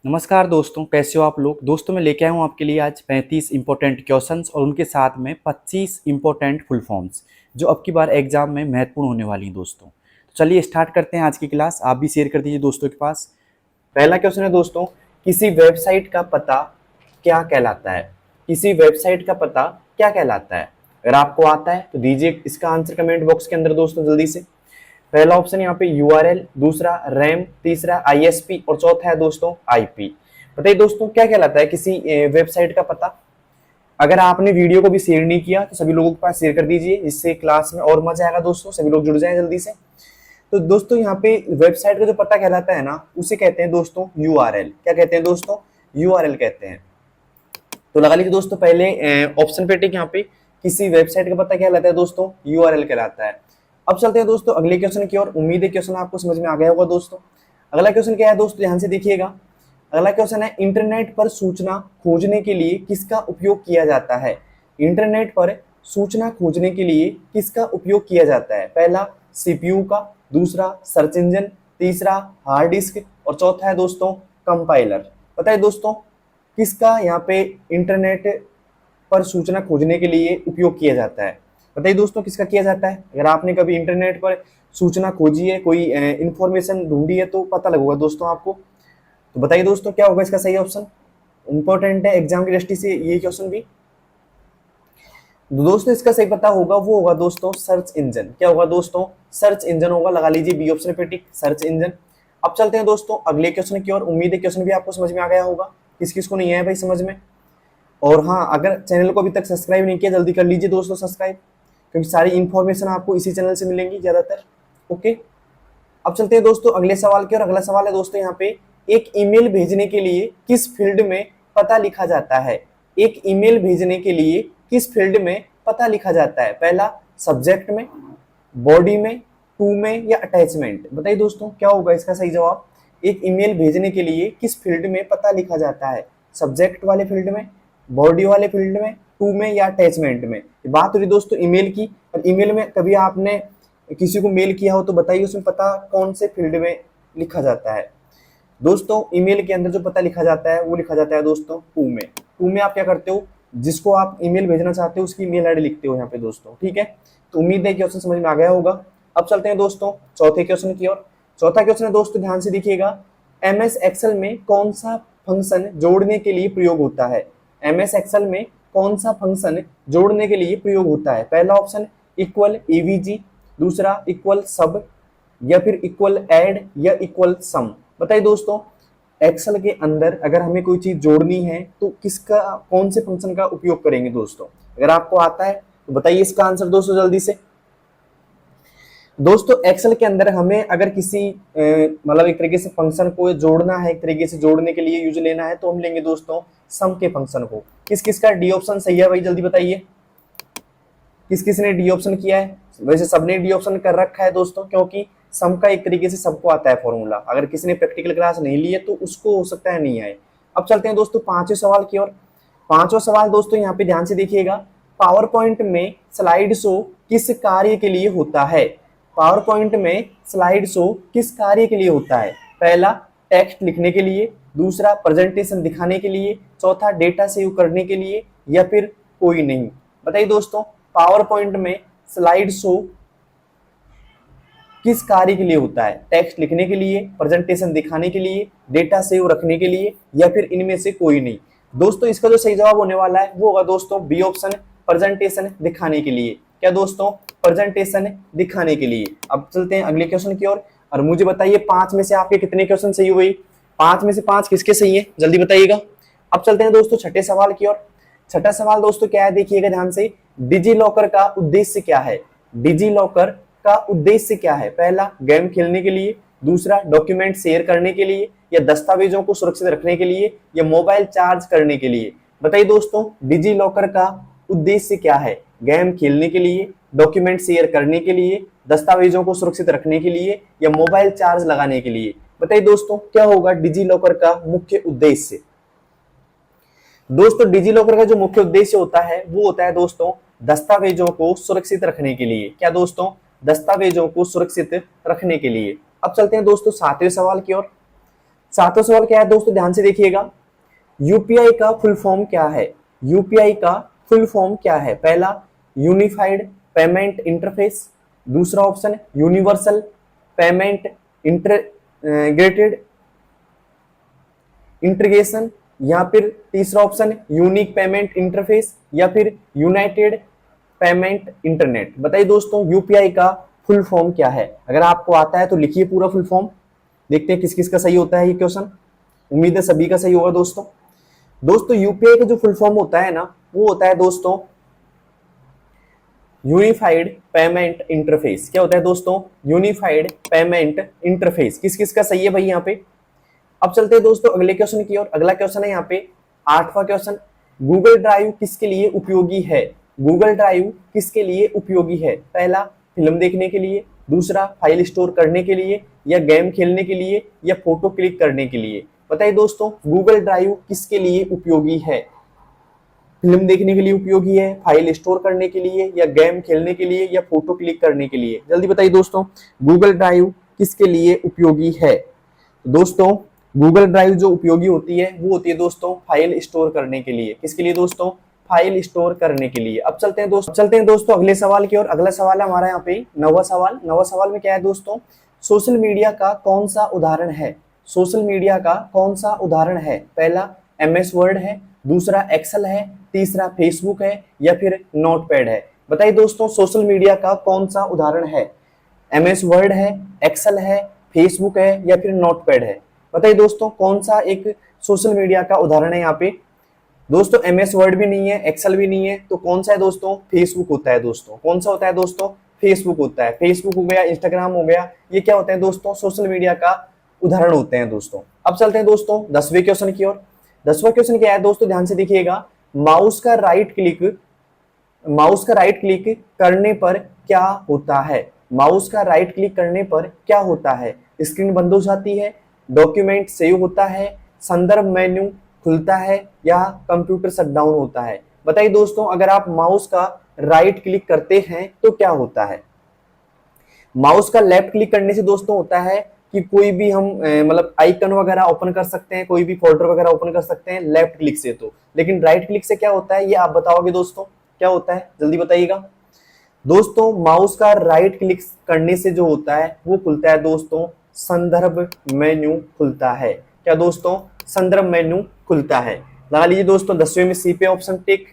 नमस्कार दोस्तों, कैसे हो आप लोग। दोस्तों मैं लेके आया हूँ आपके लिए आज 35 इंपॉर्टेंट क्वेश्चंस और उनके साथ में 25 इंपॉर्टेंट फुल फॉर्म्स जो अब की बार एग्जाम में महत्वपूर्ण होने वाली हैं दोस्तों। तो चलिए स्टार्ट करते हैं आज की क्लास। आप भी शेयर कर दीजिए दोस्तों के पास। पहला क्वेश्चन है दोस्तों, किसी वेबसाइट का पता क्या कहलाता है। किसी वेबसाइट का पता क्या कहलाता है। अगर आपको आता है तो दीजिए इसका आंसर कमेंट बॉक्स के अंदर दोस्तों जल्दी से। पहला ऑप्शन यहाँ पे यूआरएल, दूसरा रैम, तीसरा आईएसपी और चौथा है दोस्तों आईपी। बताइए दोस्तों क्या कहलाता है किसी वेबसाइट का पता। अगर आपने वीडियो को भी शेयर नहीं किया तो सभी लोगों के पास शेयर कर दीजिए, इससे क्लास में और मजा आएगा दोस्तों। सभी लोग जुड़ जाएं जल्दी से। तो दोस्तों यहाँ पे वेबसाइट का जो पता कहलाता है ना, उसे कहते हैं दोस्तों यूआरएल। क्या कहते हैं दोस्तों? यूआरएल कहते हैं। तो लगा लीजिए दोस्तों पहले ऑप्शन पे टिक। यहाँ पे किसी वेबसाइट का पता कहलाता है दोस्तों यूआरएल कहलाता है। अब चलते हैं दोस्तों अगले क्वेश्चन की ओर। उम्मीद है क्वेश्चन आपको समझ में आ गया होगा दोस्तों। अगला क्वेश्चन क्या है दोस्तों, ध्यान से देखिएगा। अगला क्वेश्चन है, इंटरनेट पर सूचना खोजने के लिए किसका उपयोग किया जाता है। इंटरनेट पर सूचना खोजने के लिए किसका उपयोग किया जाता है। पहला सीपीयू का, दूसरा सर्च इंजन, तीसरा हार्ड डिस्क और चौथा है दोस्तों कंपाइलर। बताइए दोस्तों किसका यहाँ पे इंटरनेट पर सूचना खोजने के लिए उपयोग किया जाता है। बताइए दोस्तों किसका किया जाता है। अगर आपने कभी इंटरनेट पर सूचना खोजी है, कोई इंफॉर्मेशन ढूंढी है तो पता लगेगा दोस्तों आपको। तो बताइए दोस्तों क्या होगा इसका सही ऑप्शन। इंपॉर्टेंट है एग्जाम की दृष्टि से ये क्वेश्चन भी। दोस्तों इसका सही पता होगा वो होगा दोस्तों सर्च इंजन। क्या होगा दोस्तों? सर्च इंजन होगा। लगा लीजिए बी ऑप्शन पे टिक, सर्च इंजन। अब चलते हैं दोस्तों अगले क्वेश्चन की ओर। उम्मीद है क्वेश्चन भी आपको समझ में आ गया होगा। किस किस को नहीं आया भाई समझ में। और हाँ, अगर चैनल को अभी तक सब्सक्राइब नहीं किया जल्दी कर लीजिए दोस्तों सब्सक्राइब, क्योंकि सारी इंफॉर्मेशन आपको इसी चैनल से मिलेंगी ज्यादातर। ओके, अब चलते हैं दोस्तों अगले सवाल की ओर। अगला सवाल है दोस्तों यहाँ पे, एक ईमेल भेजने के लिए किस फील्ड में पता लिखा जाता है। एक ईमेल भेजने के लिए किस फील्ड में पता लिखा जाता है। पहला सब्जेक्ट में, बॉडी में, टू में या अटैचमेंट। बताइए दोस्तों क्या होगा इसका सही जवाब। एक ईमेल भेजने के लिए किस फील्ड में पता लिखा जाता है। सब्जेक्ट वाले फील्ड में, बॉडी वाले फील्ड में, टू में या अटैचमेंट में। बात हो रही दोस्तों ईमेल की। और ईमेल में कभी आपने किसी को मेल किया हो तो बताइए उसमें पता कौन से फील्ड में लिखा जाता है। दोस्तों ईमेल के अंदर जो पता लिखा जाता है वो लिखा जाता है दोस्तों टू में। टू में आप क्या करते हो, जिसको आप ईमेल भेजना चाहते हो उसकी ईमेल आईडी लिखते हो यहाँ पे दोस्तों। ठीक है, तो उम्मीद है क्वेश्चन समझ में आ गया होगा। अब चलते हैं दोस्तों चौथे क्वेश्चन की ओर। चौथा क्वेश्चन है दोस्तों, ध्यान से देखिएगा। एमएस एक्सेल में कौन सा फंक्शन जोड़ने के लिए प्रयोग होता है। एमएस एक्सेल में कौन सा फंक्शन जोड़ने के लिए प्रयोग होता है। पहला ऑप्शन इक्वल एवीजी, दूसरा इक्वल सब, या फिर इक्वल ऐड या इक्वल सम। बताइए दोस्तों एक्सेल के अंदर अगर हमें कोई चीज जोड़नी है तो किसका, कौन से फंक्शन का उपयोग करेंगे दोस्तों। अगर आपको आता है तो बताइए इसका आंसर दोस्तों जल्दी से। दोस्तों एक्सेल के अंदर हमें अगर किसी मतलब एक तरीके से फंक्शन को जोड़ना है, एक तरीके से जोड़ने के लिए यूज लेना है तो हम लेंगे दोस्तों सम के फंक्शन को। किस किस का डी ऑप्शन सही है भाई जल्दी बताइए। किस किस ने डी ऑप्शन किया है। वैसे सबने डी ऑप्शन कर रखा है दोस्तों, क्योंकि सम का एक तरीके से सबको आता है फॉर्मूला। अगर किसी ने प्रैक्टिकल क्लास नहीं ली है तो उसको हो सकता है नहीं आए। अब चलते हैं दोस्तों पांचवें सवाल की ओर। पांचवा सवाल दोस्तों यहाँ पे ध्यान से देखिएगा। पावर पॉइंट में स्लाइड शो किस कार्य के लिए होता है। पावर पॉइंट में स्लाइड शो किस कार्य के लिए होता है। पहला टेक्स्ट लिखने के लिए, दूसरा प्रेजेंटेशन दिखाने के लिए, चौथा डेटा सेव करने के लिए या फिर कोई नहीं। बताइए दोस्तों पावर पॉइंट में स्लाइड शो किस कार्य के लिए होता है। टेक्स्ट लिखने के लिए, प्रेजेंटेशन दिखाने के लिए, डेटा सेव रखने के लिए या फिर इनमें से कोई नहीं। दोस्तों इसका जो सही जवाब होने वाला है वो होगा दोस्तों बी ऑप्शन, प्रेजेंटेशन दिखाने के लिए। क्या दोस्तों? प्रेजेंटेशन दिखाने के लिए। अब चलते हैं अगले क्वेश्चन की ओर और मुझे बताइए पांच में से आपके कितने क्वेश्चन सही हुए। पांच में से पांच किसके सही है जल्दी बताइएगा। अब चलते हैं दोस्तों छठे सवाल की ओर। छठा सवाल दोस्तों क्या है देखिएगा ध्यान से। डिजी लॉकर का उद्देश्य क्या है। डिजी लॉकर का उद्देश्य क्या है। पहला गेम खेलने के लिए, दूसरा डॉक्यूमेंट शेयर करने के लिए या दस्तावेजों को सुरक्षित रखने के लिए या मोबाइल चार्ज करने के लिए। बताइए दोस्तों डिजी लॉकर का उद्देश्य क्या है। गेम खेलने के लिए, डॉक्यूमेंट शेयर करने के लिए, दस्तावेजों को सुरक्षित रखने के लिए या मोबाइल चार्ज लगाने के लिए। बताइए दोस्तों क्या होगा डिजी लॉकर का मुख्य उद्देश्य। दोस्तों डिजी लॉकर का जो मुख्य उद्देश्य होता है वो होता है दोस्तों दस्तावेजों को सुरक्षित रखने के लिए। क्या दोस्तों? दस्तावेजों को सुरक्षित रखने के लिए। अब चलते हैं दोस्तों सातवें सवाल की ओर। सातवां सवाल क्या है दोस्तों, ध्यान से देखिएगा, यूपीआई का फुल फॉर्म क्या है? यूपीआई का फुल फॉर्म क्या है? पहला यूनिफाइड पेमेंट इंटरफेस, दूसरा option universal payment integrated integration, या फिर तीसरा ऑप्शन यूनिक पेमेंट इंटरफेस, या फिर यूनाइटेड पेमेंट इंटरनेट। बताइए दोस्तों यूपीआई का फुल फॉर्म क्या है? अगर आपको आता है तो लिखिए पूरा फुल फॉर्म, देखते हैं किस किस का सही होता है ये क्वेश्चन। उम्मीद है सभी का सही होगा दोस्तों। दोस्तों यूपीआई का जो फुल फॉर्म होता है ना, वो होता है दोस्तों यूनिफाइड पेमेंट इंटरफेस। क्या होता है दोस्तों? Unified payment interface. किस किस का सही है भाई यहाँ पे? अब चलते हैं दोस्तों अगले क्वेश्चन की ओर। अगला क्वेश्चन है यहाँ पे आठवां क्वेश्चन, गूगल ड्राइव किसके लिए उपयोगी है? गूगल ड्राइव किसके लिए उपयोगी है? पहला फिल्म देखने के लिए, दूसरा फाइल स्टोर करने के लिए, या गेम खेलने के लिए, या फोटो क्लिक करने के लिए। बताइए दोस्तों गूगल ड्राइव किसके लिए उपयोगी है? फिल्म देखने के लिए उपयोगी है, फाइल स्टोर करने के लिए, या गेम खेलने के लिए, या फोटो क्लिक करने के लिए? जल्दी बताइए दोस्तों गूगल ड्राइव किसके लिए उपयोगी है? दोस्तों गूगल ड्राइव जो उपयोगी होती है वो होती है दोस्तों फाइल स्टोर करने के लिए। किसके लिए दोस्तों? फाइल स्टोर करने के लिए। अब चलते हैं दोस्तों अगले सवाल की ओर। अगला सवाल है हमारा यहाँ पे नौवां सवाल। नौवां सवाल में क्या है दोस्तों, सोशल मीडिया का कौन सा उदाहरण है? सोशल मीडिया का कौन सा उदाहरण है? पहला MS वर्ड है, दूसरा एक्सेल है, तीसरा फेसबुक है, या फिर नोटपैड है? बताइए दोस्तों सोशल मीडिया का कौन सा उदाहरण है? MS वर्ड है, एक्सेल है, फेसबुक है, या फिर नोटपैड है? बताइए दोस्तों कौन सा एक सोशल मीडिया का उदाहरण है यहाँ पे? दोस्तों MS वर्ड भी नहीं है, एक्सेल भी नहीं है, तो कौन सा है दोस्तों? फेसबुक होता है दोस्तों। कौन सा होता है दोस्तों? फेसबुक होता है। फेसबुक हो गया, इंस्टाग्राम हो गया, ये क्या होते हैं दोस्तों? सोशल मीडिया का उदाहरण होते हैं दोस्तों। अब चलते हैं दोस्तों 10वें क्वेश्चन की ओर। 10वां क्वेश्चन क्या है दोस्तों, ध्यान से देखिएगा, माउस का राइट क्लिक करने पर क्या होता है? माउस का राइट क्लिक करने पर क्या होता है? स्क्रीन बंद हो जाती है, डॉक्यूमेंट सेव होता है, संदर्भ मेन्यू खुलता है, या कंप्यूटर शटडाउन होता है? बताइए दोस्तों अगर आप माउस का राइट क्लिक करते हैं तो क्या होता है? माउस का लेफ्ट क्लिक करने से दोस्तों होता है कि कोई भी हम मतलब आइकन वगैरह ओपन कर सकते हैं, कोई भी फोल्डर वगैरह ओपन कर सकते हैं लेफ्ट क्लिक से। तो लेकिन राइट क्लिक से क्या होता है ये आप बताओगे दोस्तों, क्या होता है जल्दी बताइएगा। दोस्तों माउस का राइट क्लिक करने से जो होता है वो खुलता है दोस्तों संदर्भ मेन्यू खुलता है। क्या दोस्तों? संदर्भ मेन्यू खुलता है। लगा लीजिए दोस्तों 10वें में सी पे ऑप्शन टिक।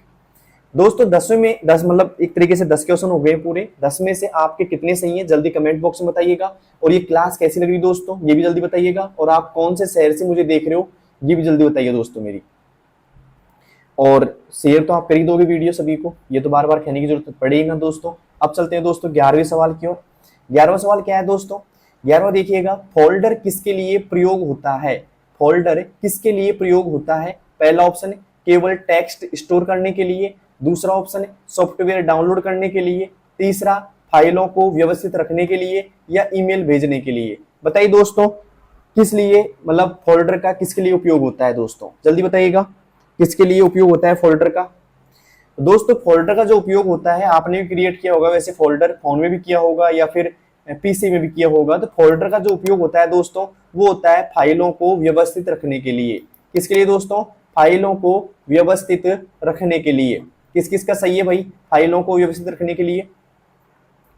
दोस्तों 10वें में 10 मतलब एक तरीके से 10 क्वेश्चन हो गए पूरे। 10 में से आपके कितने सही हैं जल्दी कमेंट बॉक्स में बताइएगा। और ये क्लास कैसी लग रही दोस्तों ये भी जल्दी बताइएगा। और आप कौन से शहर से मुझे देख रहे हो ये भी जल्दी बताइए दोस्तों मेरी। और शेयर तो आप कर ही दोगे वीडियो सभी को, ये तो बार बार कहने की जरूरत पड़ेगी ना दोस्तों। अब चलते हैं दोस्तों 11वें सवाल की ओर। 11वां सवाल क्या है दोस्तों? 11वां देखिएगा, फोल्डर किसके लिए प्रयोग होता है? फोल्डर किसके लिए प्रयोग होता है? पहला ऑप्शन केवल टेक्स्ट स्टोर करने के लिए, दूसरा ऑप्शन सॉफ्टवेयर डाउनलोड करने के लिए, तीसरा फाइलों को व्यवस्थित रखने के लिए, या ईमेल भेजने के लिए? बताइए दोस्तों किस लिए मतलब फोल्डर का किसके लिए उपयोग होता है दोस्तों, जल्दी बताइएगा किसके लिए उपयोग होता है फोल्डर का। दोस्तों फोल्डर का जो उपयोग होता है आपने भी क्रिएट किया होगा, वैसे फोल्डर फोन में भी किया होगा या फिर पीसी में भी किया होगा। तो फोल्डर का जो उपयोग होता है दोस्तों वो होता है फाइलों को व्यवस्थित रखने के लिए। किसके लिए दोस्तों? फाइलों को व्यवस्थित रखने के लिए। किस किस का सही है भाई? फाइलों को व्यवस्थित रखने के लिए।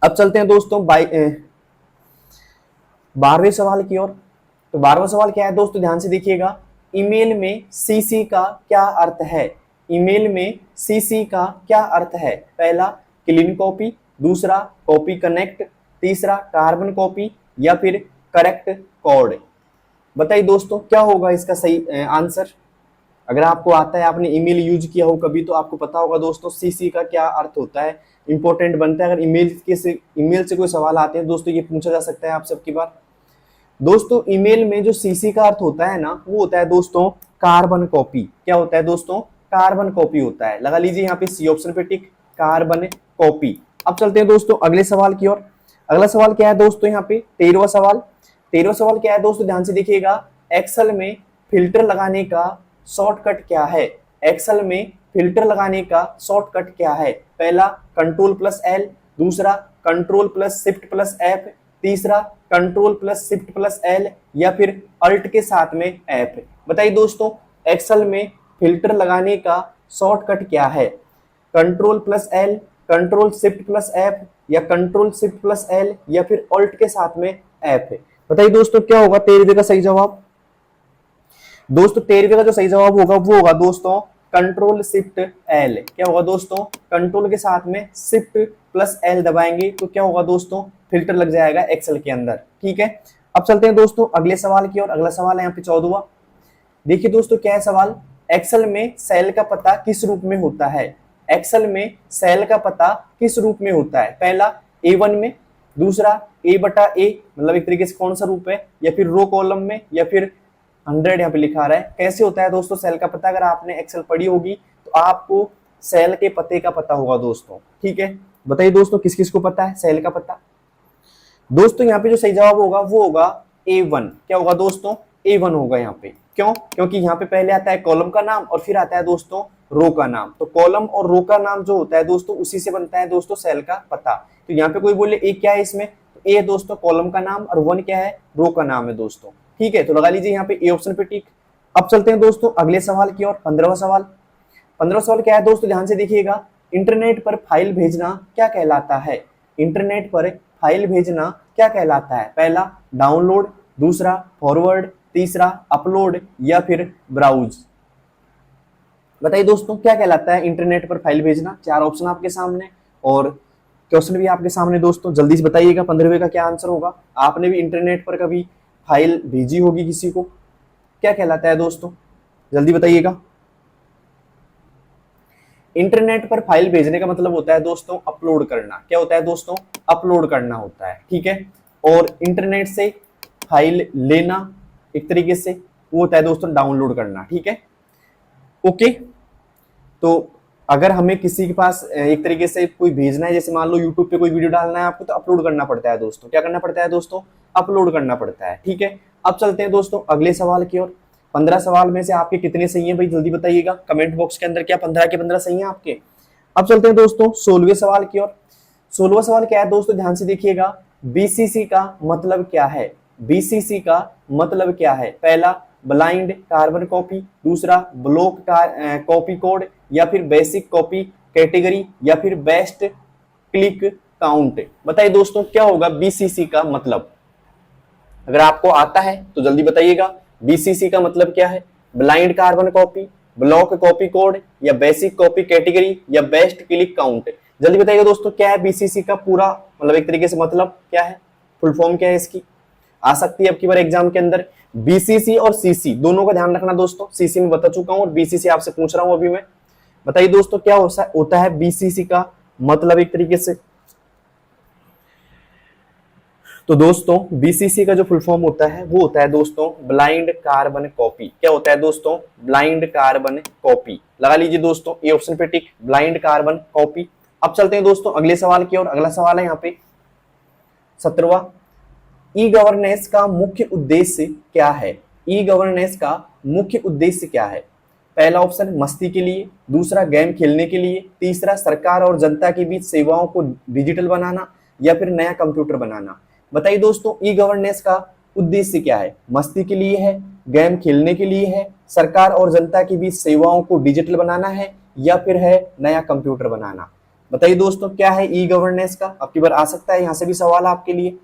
अब चलते हैं दोस्तों 12वें सवाल की ओर। तो 12वां सवाल क्या है दोस्तों, ध्यान से देखिएगा, ईमेल में सीसी का क्या अर्थ है? ईमेल में सीसी का क्या अर्थ है? पहला क्लीन कॉपी, दूसरा कॉपी कनेक्ट, तीसरा कार्बन कॉपी, या फिर करेक्ट कोड? बताइए दोस्तों क्या होगा इसका सही आंसर। अगर आपको आता है, आपने ईमेल यूज किया हो कभी, तो आपको पता होगा दोस्तों सीसी का क्या अर्थ होता है। इंपॉर्टेंट बनता है, अगर ईमेल से कोई सवाल आते हैं दोस्तों ये पूछा जा सकता है आप सबकी बार। दोस्तों ईमेल में जो सीसी का अर्थ होता है ना वो होता है दोस्तों कार्बन कॉपी। क्या होता है दोस्तों? कार्बन कॉपी होता है। लगा लीजिए यहाँ पे सी ऑप्शन पे टिक, कार्बन कॉपी। अब चलते हैं दोस्तों अगले सवाल की ओर। अगला सवाल क्या है दोस्तों यहाँ पे 13वां सवाल। 13वां सवाल क्या है दोस्तों, ध्यान से देखिएगा, एक्सेल में फिल्टर लगाने का शॉर्टकट क्या है? एक्सेल में फिल्टर लगाने का शॉर्टकट क्या है? पहला कंट्रोल प्लस एल, दूसरा control plus shift plus F, तीसरा control plus shift plus L, या फिर अल्ट के साथ में एफ। बताइए दोस्तों एक्सेल में फिल्टर लगाने का शॉर्टकट क्या है? Control plus L, control shift plus F, या कंट्रोल शिफ्ट प्लस एल, या फिर अल्ट के साथ में एफ। बताइए दोस्तों क्या होगा 13वें का सही जवाब? दोस्तों 13वें का जो सही जवाब होगा वो होगा दोस्तों कंट्रोल शिफ्ट एल। क्या होगा दोस्तों? कंट्रोल के साथ में शिफ्ट प्लस एल दबाएंगे तो क्या होगा दोस्तों? फिल्टर लग जाएगा एक्सेल के अंदर। ठीक है, अब चलते हैं दोस्तों अगले सवाल की ओर। अगला सवाल है यहाँ पे 14वां। देखिए दोस्तों क्या है सवाल, एक्सेल में सेल का पता किस रूप में होता है? एक्सेल में सेल का पता किस रूप में होता है? पहला A1 में, दूसरा A/A, मतलब एक तरीके से कौन सा रूप है, या फिर रो कॉलम में, या फिर 100 यहाँ पे लिखा रहा है। कैसे होता है दोस्तों सेल का पता? अगर आपने एक्सेल पढ़ी होगी तो आपको सेल के पते का पता होगा दोस्तों। ठीक है, बताइए दोस्तों किस किस को पता है सेल का पता? दोस्तों यहाँ पे जो सही जवाब होगा वो होगा A1। क्या होगा दोस्तों? A1 होगा यहाँ पे। क्यों? क्योंकि यहाँ पे पहले आता है कॉलम का नाम और फिर आता है दोस्तों रो का नाम। तो कॉलम और रो का नाम जो होता है दोस्तों उसी से बनता है दोस्तों सेल का पता। तो यहाँ पे कोई बोले ए क्या है इसमें, तो ए दोस्तों कॉलम का नाम और 1 क्या है? रो का नाम है दोस्तों। ठीक है, तो लगा लीजिए यहाँ पे ए ऑप्शन पे टिक। अब चलते हैं दोस्तों अगले सवाल की ओर। 15वां सवाल। 15वां सवाल क्या है दोस्तों? ध्यान से देखिएगा। इंटरनेट पर फाइल भेजना क्या कहलाता है? इंटरनेट पर फाइल भेजना क्या कहलाता है? पहला डाउनलोड, दूसरा फॉरवर्ड, तीसरा अपलोड, या फिर ब्राउज। बताइए दोस्तों क्या कहलाता है इंटरनेट पर फाइल भेजना? 4 ऑप्शन आपके सामने और क्वेश्चन भी आपके सामने दोस्तों, जल्दी से बताइएगा 15वें का क्या आंसर होगा। आपने भी इंटरनेट पर कभी फाइल भेजी होगी किसी को, क्या कहलाता है दोस्तों? जल्दी बताइएगा। इंटरनेट पर फाइल भेजने का मतलब होता है दोस्तों अपलोड करना। क्या होता है दोस्तों? अपलोड करना होता है। ठीक है, और इंटरनेट से फाइल लेना एक तरीके से वो होता है दोस्तों डाउनलोड करना। ठीक है, ओके। तो अगर हमें किसी के पास एक तरीके से कोई भेजना है, जैसे मान लो यूट्यूब पे कोई वीडियो डालना है आपको, तो अपलोड करना पड़ता है दोस्तों। क्या करना पड़ता है दोस्तों? अपलोड करना पड़ता है। ठीक है, अब चलते हैं दोस्तों अगले सवाल की ओर। 15 सवाल में से आपके कितने सही हैं भाई? जल्दी बताइएगा कमेंट बॉक्स के अंदर। क्या 15 के 15 सही हैं आपके? अब चलते हैं दोस्तों 16वें सवाल की ओर। 16वां सवाल क्या है दोस्तों? ध्यान से देखिएगा। बीसीसी का मतलब क्या है? बीसीसी का मतलब क्या है? पहला ब्लाइंड कार्बन कॉपी, दूसरा ब्लॉक कॉपी कोड, या फिर बेसिक कॉपी कैटेगरी, या फिर बेस्ट क्लिक काउंट। बताइए दोस्तों क्या होगा बीसीसी का मतलब? अगर आपको आता है तो जल्दी बताइएगा बीसीसी का मतलब क्या है? Blind carbon copy, block copy code, या बेसिक कॉपी कैटेगरी, या बेस्ट क्लिक काउंट। जल्दी बताइएगा दोस्तों क्या है बीसीसी का पूरा मतलब एक तरीके से मतलब क्या है, फुल फॉर्म क्या है इसकी? आ सकती है अब की बार एग्जाम के अंदर। बीसीसी और सीसी दोनों का ध्यान रखना दोस्तों। सीसी में बता चुका हूं और बीसीसी आपसे पूछ रहा हूं अभी मैं। बताइए दोस्तों क्या होता है बीसीसी का मतलब एक तरीके से? तो दोस्तों बीसीसी का जो फुल फॉर्म होता है वो होता है दोस्तों ब्लाइंड कार्बन कॉपी। क्या होता है दोस्तों? Blind carbon copy. लगा लीजिए दोस्तों ए ऑप्शन पे टिक, ब्लाइंड कार्बन कॉपी। अब चलते हैं दोस्तों अगले सवाल की ओर। अगला सवाल है यहाँ पे 17वां। ई गवर्नेंस का मुख्य उद्देश्य क्या है? ई गवर्नेंस का मुख्य उद्देश्य क्या है? पहला ऑप्शन मस्ती के लिए, दूसरा गेम खेलने के लिए, तीसरा सरकार और जनता के बीच सेवाओं को डिजिटल बनाना, या फिर नया कंप्यूटर बनाना। बताइए दोस्तों ई गवर्नेंस का उद्देश्य क्या है? मस्ती के लिए है, गेम खेलने के लिए है, सरकार और जनता के बीच सेवाओं को डिजिटल बनाना है, या फिर है नया कंप्यूटर बनाना। बताइए दोस्तों क्या है ई गवर्नेंस का? आपकी बार आ सकता है यहाँ से भी सवाल आपके लिए।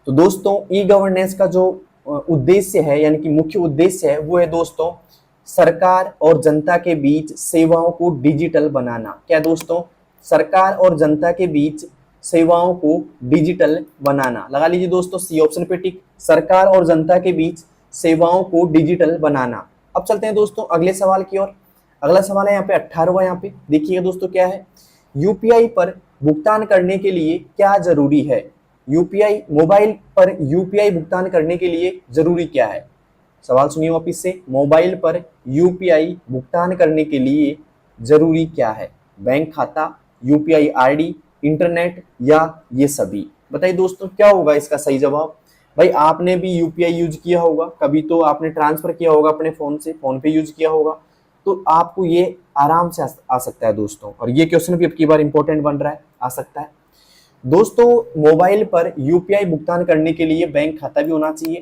तो दोस्तों ई गवर्नेंस का जो उद्देश्य है यानी कि मुख्य उद्देश्य है वो है दोस्तों सरकार और जनता के बीच सेवाओं को डिजिटल बनाना। क्या दोस्तों? सरकार और जनता के बीच सेवाओं को डिजिटल बनाना। लगा लीजिए दोस्तों सी ऑप्शन पे टिक, सरकार और जनता के बीच सेवाओं को डिजिटल बनाना। अब चलते हैं दोस्तों अगले सवाल की ओर। अगला सवाल है यहाँ पे 18वां। यहाँ पे देखिएगा दोस्तों क्या है, यूपीआई पर भुगतान करने के लिए क्या जरूरी है? यूपीआई मोबाइल पर यूपीआई भुगतान करने के लिए जरूरी क्या है? सवाल सुनिए वापिस से, मोबाइल पर यूपीआई भुगतान करने के लिए जरूरी क्या है? बैंक खाता, यूपीआई आईडी, इंटरनेट, या ये सभी। बताइए दोस्तों क्या होगा इसका सही जवाब? भाई आपने भी यूपीआई यूज किया होगा कभी, तो आपने ट्रांसफर किया होगा अपने फोन से, फोन पे यूज किया होगा, तो आपको ये आराम से आ सकता है दोस्तों। और ये क्वेश्चन भी अब की बार इंपॉर्टेंट बन रहा है, आ सकता है। दोस्तों मोबाइल पर यूपीआई भुगतान करने के लिए बैंक खाता भी होना चाहिए,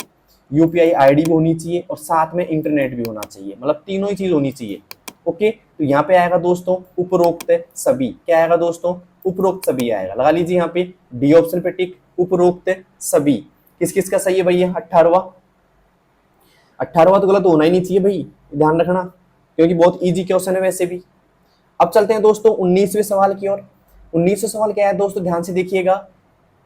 यूपीआई आईडी भी होनी चाहिए और साथ में इंटरनेट भी होना चाहिए, मतलब तीनों ही चीज होनी चाहिए। ओके, तो यहाँ पे आएगा दोस्तों उपरोक्त सभी। क्या आएगा दोस्तों? उपरोक्त सभी आएगा। लगा लीजिए यहाँ पे डी ऑप्शन पे टिक, उपरोक्त सभी। किस किस का सही है भैया? 18वां। 18वां तो गलत होना ही नहीं चाहिए भाई, ध्यान रखना, क्योंकि बहुत इजी क्वेश्चन है वैसे भी। अब चलते हैं दोस्तों 19वें सवाल की ओर। 19वां सवाल क्या है दोस्तों? ध्यान से देखिएगा।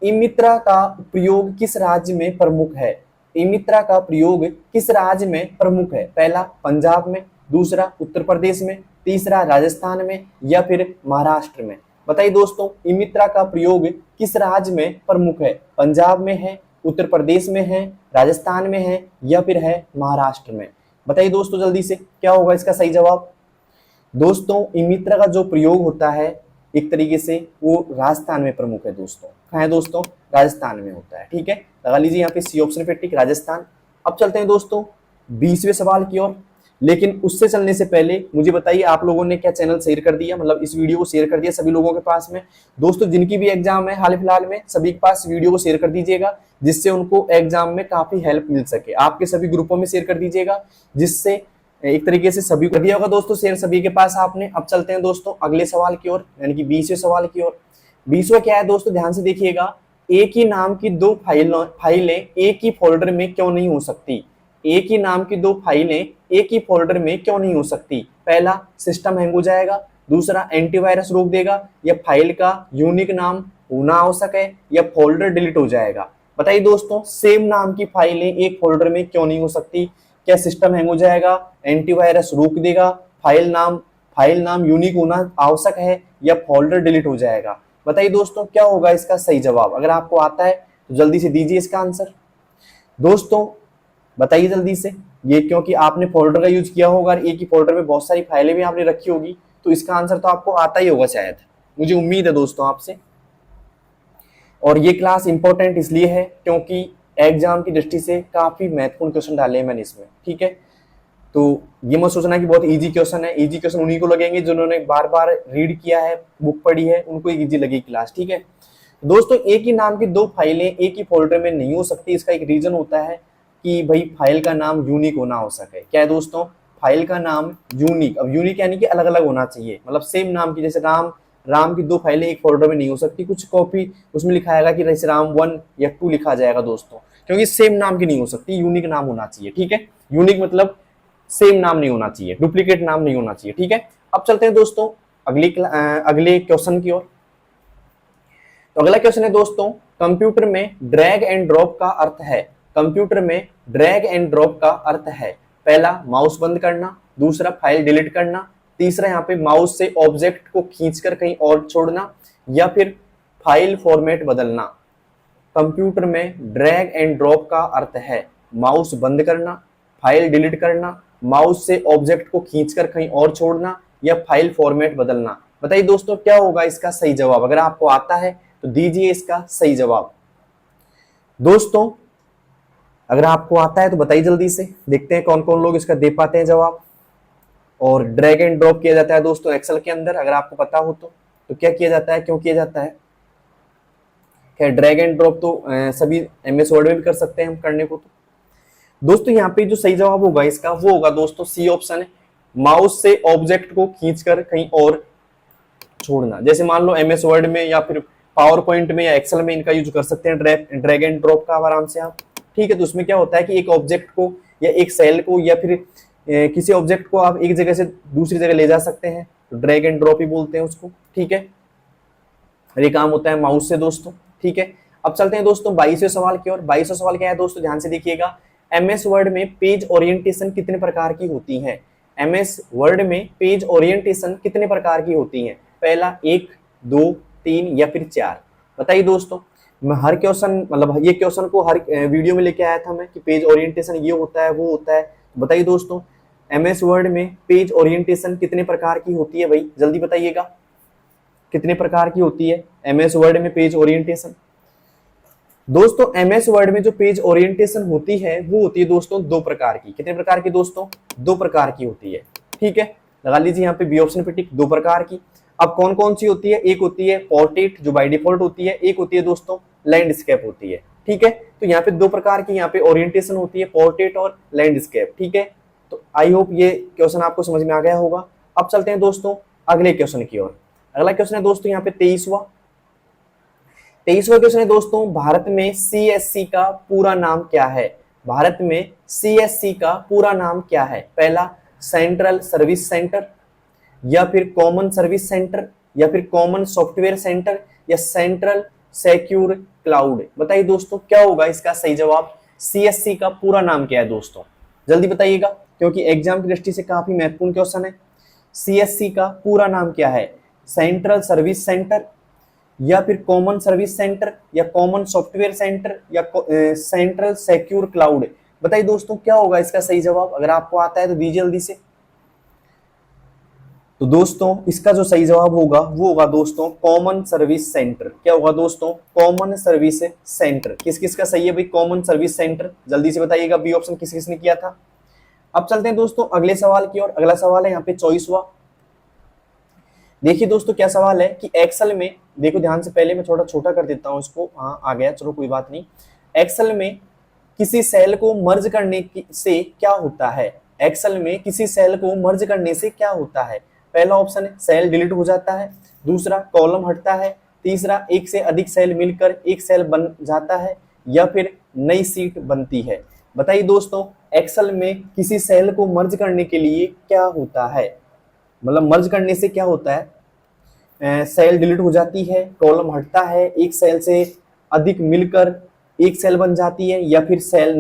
इमित्रा का प्रयोग किस राज्य में प्रमुख है? इमित्रा का प्रयोग किस राज्य में प्रमुख है? पहला पंजाब में, दूसरा उत्तर प्रदेश में, तीसरा राजस्थान में या फिर महाराष्ट्र में। बताइए दोस्तों, इमित्रा का प्रयोग किस राज्य में प्रमुख है? पंजाब में है, उत्तर प्रदेश में है, राजस्थान में है या फिर है महाराष्ट्र में? बताइए दोस्तों जल्दी से, क्या होगा इसका सही जवाब? दोस्तों इमित्रा का जो प्रयोग होता है एक तरीके से वो राजस्थान में प्रमुख है दोस्तों। कहाँ है दोस्तों? राजस्थान में होता है। ठीक है, लगा लीजिए यहाँ पे सी ऑप्शन पे टिक, राजस्थान। अब चलते हैं दोस्तों 20वें सवाल की ओर। लेकिन उससे चलने से पहले मुझे बताइए, आप लोगों ने क्या चैनल शेयर कर दिया, मतलब इस वीडियो को शेयर कर दिया सभी लोगों के पास में? दोस्तों जिनकी भी एग्जाम है हाल फिलहाल में, सभी के पास वीडियो को शेयर कर दीजिएगा, जिससे उनको एग्जाम में काफी हेल्प मिल सके। आपके सभी ग्रुपों में शेयर कर दीजिएगा, जिससे एक तरीके से सभी को दिया होगा दोस्तों शेयर सभी के पास आपने। अब चलते हैं दोस्तों अगले सवाल की ओर, यानी कि 20वें सवाल की ओर। 20वां क्या है दोस्तों? ध्यान से देखिएगा। एक ही नाम की दो फाइलें एक ही फोल्डर में क्यों नहीं हो सकती? एक ही नाम की दो फाइलें एक ही फोल्डर में क्यों नहीं हो सकती? पहला, सिस्टम हैंग हो जाएगा, दूसरा एंटीवायरस रोक देगा, या फाइल का यूनिक नाम होना आवश्यक है, या फोल्डर डिलीट हो जाएगा। बताइए दोस्तों, सेम नाम की फाइलें एक फोल्डर में क्यों नहीं हो सकती? क्या सिस्टम हैंग हो जाएगा, एंटीवायरस रोक देगा, फाइल नाम यूनिक होना आवश्यक है, या फोल्डर डिलीट हो जाएगा? बताइए दोस्तों क्या होगा इसका सही जवाब? अगर आपको आता है तो जल्दी से दीजिए इसका आंसर। दोस्तों बताइए जल्दी से, ये क्योंकि आपने फोल्डर का यूज किया होगा और एक ही फोल्डर में बहुत सारी फाइलें भी आपने रखी होगी, तो इसका आंसर तो आपको आता ही होगा शायद, मुझे उम्मीद है दोस्तों आपसे। और ये क्लास इंपॉर्टेंट इसलिए है क्योंकि एग्जाम की दृष्टि से काफी महत्वपूर्ण क्वेश्चन डाले हैं मैंने इसमें। ठीक है, तो ये मत सोचना कि बहुत इजी क्वेश्चन है। इजी क्वेश्चन उन्हीं को लगेंगे जिन्होंने बार बार रीड किया है, बुक पढ़ी है, उनको इजी लगेगी क्लास। ठीक है दोस्तों, एक ही नाम की दो फाइलें एक ही फोल्डर में नहीं हो सकती। इसका एक रीजन होता है कि भाई फाइल का नाम यूनिक होना आवश्यक है। क्या है दोस्तों? फाइल का नाम यूनिक। अब यूनिक यानी कि अलग अलग होना चाहिए, मतलब सेम नाम की, जैसे राम की दो फाइलें एक फोल्डर में नहीं हो सकती। कुछ कॉपी उसमें लिखा आएगा कि जैसे राम 1 या 2 लिखा जाएगा दोस्तों, क्योंकि सेम नाम की नहीं हो सकती, यूनिक नाम होना चाहिए। ठीक है, यूनिक मतलब सेम नाम नहीं होना चाहिए, डुप्लीकेट नाम नहीं होना चाहिए। ठीक है, अब चलते हैं दोस्तों अगले क्वेश्चन की ओर। तो अगला क्वेश्चन है दोस्तों, कंप्यूटर में ड्रैग एंड ड्रॉप का अर्थ है। कंप्यूटर में ड्रैग एंड ड्रॉप का अर्थ है, पहला माउस बंद करना, दूसरा फाइल डिलीट करना, तीसरा यहाँ पे माउस से ऑब्जेक्ट को खींचकर कहीं और छोड़ना, या फिर फाइल फॉर्मेट बदलना। कंप्यूटर में ड्रैग एंड ड्रॉप का अर्थ है माउस बंद करना, फाइल डिलीट करना, माउस से ऑब्जेक्ट को खींचकर कहीं और छोड़ना, या फाइल फॉर्मेट बदलना। बताइए दोस्तों क्या होगा इसका सही जवाब? अगर आपको आता है तो दीजिए इसका सही जवाब। दोस्तों अगर आपको आता है तो बताइए जल्दी से, देखते हैं कौन कौन लोग इसका दे पाते हैं जवाब। और ड्रैग एंड ड्रॉप किया जाता है दोस्तों एक्सेल के अंदर, अगर आपको पता हो तो क्या किया जाता है, क्यों किया जाता है? खैर ड्रैग एंड ड्रॉप तो सभी एमएस वर्ड में भी कर सकते हैं हम करने को। तो दोस्तों यहाँ पे जो सही जवाब होगा इसका वो होगा दोस्तों सी ऑप्शन है, माउस से ऑब्जेक्ट को खींचकर कहीं और छोड़ना। जैसे मान लो एमएस वर्ड में या फिर पावर पॉइंट में या एक्सेल में इनका यूज कर सकते हैं ड्रैग एंड ड्रॉप का आराम से आप। ठीक है, तो उसमें क्या होता है कि एक ऑब्जेक्ट को या एक सेल को या फिर किसी ऑब्जेक्ट को आप एक जगह से दूसरी जगह ले जा सकते हैं, तो ड्रैग एंड ड्रॉप ही बोलते हैं उसको। ठीक है, ये काम होता है माउस से दोस्तों। ठीक है, अब चलते हैं दोस्तों 22वें सवाल की ओर। 22वां सवाल क्या है दोस्तों? ध्यान से देखिएगा। एमएस वर्ड में पेज ओरिएंटेशन कितने प्रकार की होती है? एमएस वर्ड में पेज ओरिएंटेशन कितने प्रकार की होती है? पहला 1, 2, 3 या फिर 4? बताइए दोस्तों, मैं हर क्वेश्चन मतलब ये क्वेश्चन को हर वीडियो में लेके आया था मैं कि पेज ओरिएंटेशन ये होता है वो होता है। बताइए दोस्तों एमएस वर्ड में पेज ओरिएंटेशन कितने प्रकार की होती है? भाई जल्दी बताइएगा, कितने प्रकार की होती है एमएस वर्ड में पेज ओरिएंटेशन? दोस्तों एमएस वर्ड में जो पेज ओरिएंटेशन होती है वो होती है दोस्तों 2 प्रकार की। कितने प्रकार की दोस्तों? 2 प्रकार की होती है। ठीक है, लगा लीजिए यहाँ पे बी ऑप्शन पे टिक, 2 प्रकार की। अब कौन कौन सी होती है, एक होती है पोर्ट्रेट जो बाय डिफॉल्ट होती है, एक होती है दोस्तों लैंडस्केप होती है। ठीक है, तो यहाँ पे दो प्रकार की यहाँ पे ओरिएंटेशन होती है, पोर्ट्रेट और लैंडस्केप। ठीक है, तो आई होप ये क्वेश्चन आपको समझ में आ गया होगा। अब चलते हैं दोस्तों अगले क्वेश्चन की ओर। अगला क्वेश्चन है दोस्तों यहाँ पे 23वां क्वेश्चन है दोस्तों, भारत में सीएससी का पूरा नाम क्या है? भारत में सीएससी का पूरा नाम क्या है? पहला सेंट्रल सर्विस सेंटर, या फिर कॉमन सर्विस सेंटर, या फिर कॉमन सॉफ्टवेयर सेंटर, या सेंट्रल सिक्योर क्लाउड। बताइए दोस्तों क्या होगा इसका सही जवाब? सीएससी का पूरा नाम क्या है दोस्तों? जल्दी बताइएगा, क्योंकि एग्जाम की दृष्टि से काफी महत्वपूर्ण क्वेश्चन है। सीएससी का पूरा नाम क्या है? सेंट्रल सर्विस सेंटर, या फिर कॉमन सर्विस सेंटर, या कॉमन सॉफ्टवेयर सेंटर, या सेंट्रल सिक्योर क्लाउड। बताइए दोस्तों क्या होगा इसका सही जवाब? अगर आपको आता है तो दीजिए जल्दी से। तो दोस्तों इसका जो सही जवाब होगा वो होगा दोस्तों कॉमन सर्विस सेंटर। क्या होगा दोस्तों? Common service centre. किस किस का सही है भाई? Common service centre. जल्दी से बताइएगा बी ऑप्शन किस किसने किया था। अब चलते हैं दोस्तों अगले सवाल की ओर। अगला सवाल है यहाँ पे 24वां। देखिए दोस्तों क्या सवाल है कि एक्सेल में, देखो ध्यान से, पहले मैं थोड़ा छोटा कर देता हूं इसको। हाँ आ गया, चलो कोई बात नहीं। एक्सेल में किसी सेल को मर्ज करने से क्या होता है? एक्सेल में किसी सेल को मर्ज करने से क्या होता है? पहला ऑप्शन है सेल डिलीट हो जाता है, दूसरा कॉलम हटता है, तीसरा एक से अधिक सेल मिलकर एक सेल बन जाता है, या फिर नई सीट बनती है। बताइए दोस्तों एक्सेल में किसी सेल को मर्ज करने के लिए क्या होता है? मतलब मर्ज करने से क्या होता है? सेल डिलीट हो जाती है, कॉलम हटता है, एक सेल से अधिक मिलकर एक सेल बन जाती है, या फिर सेल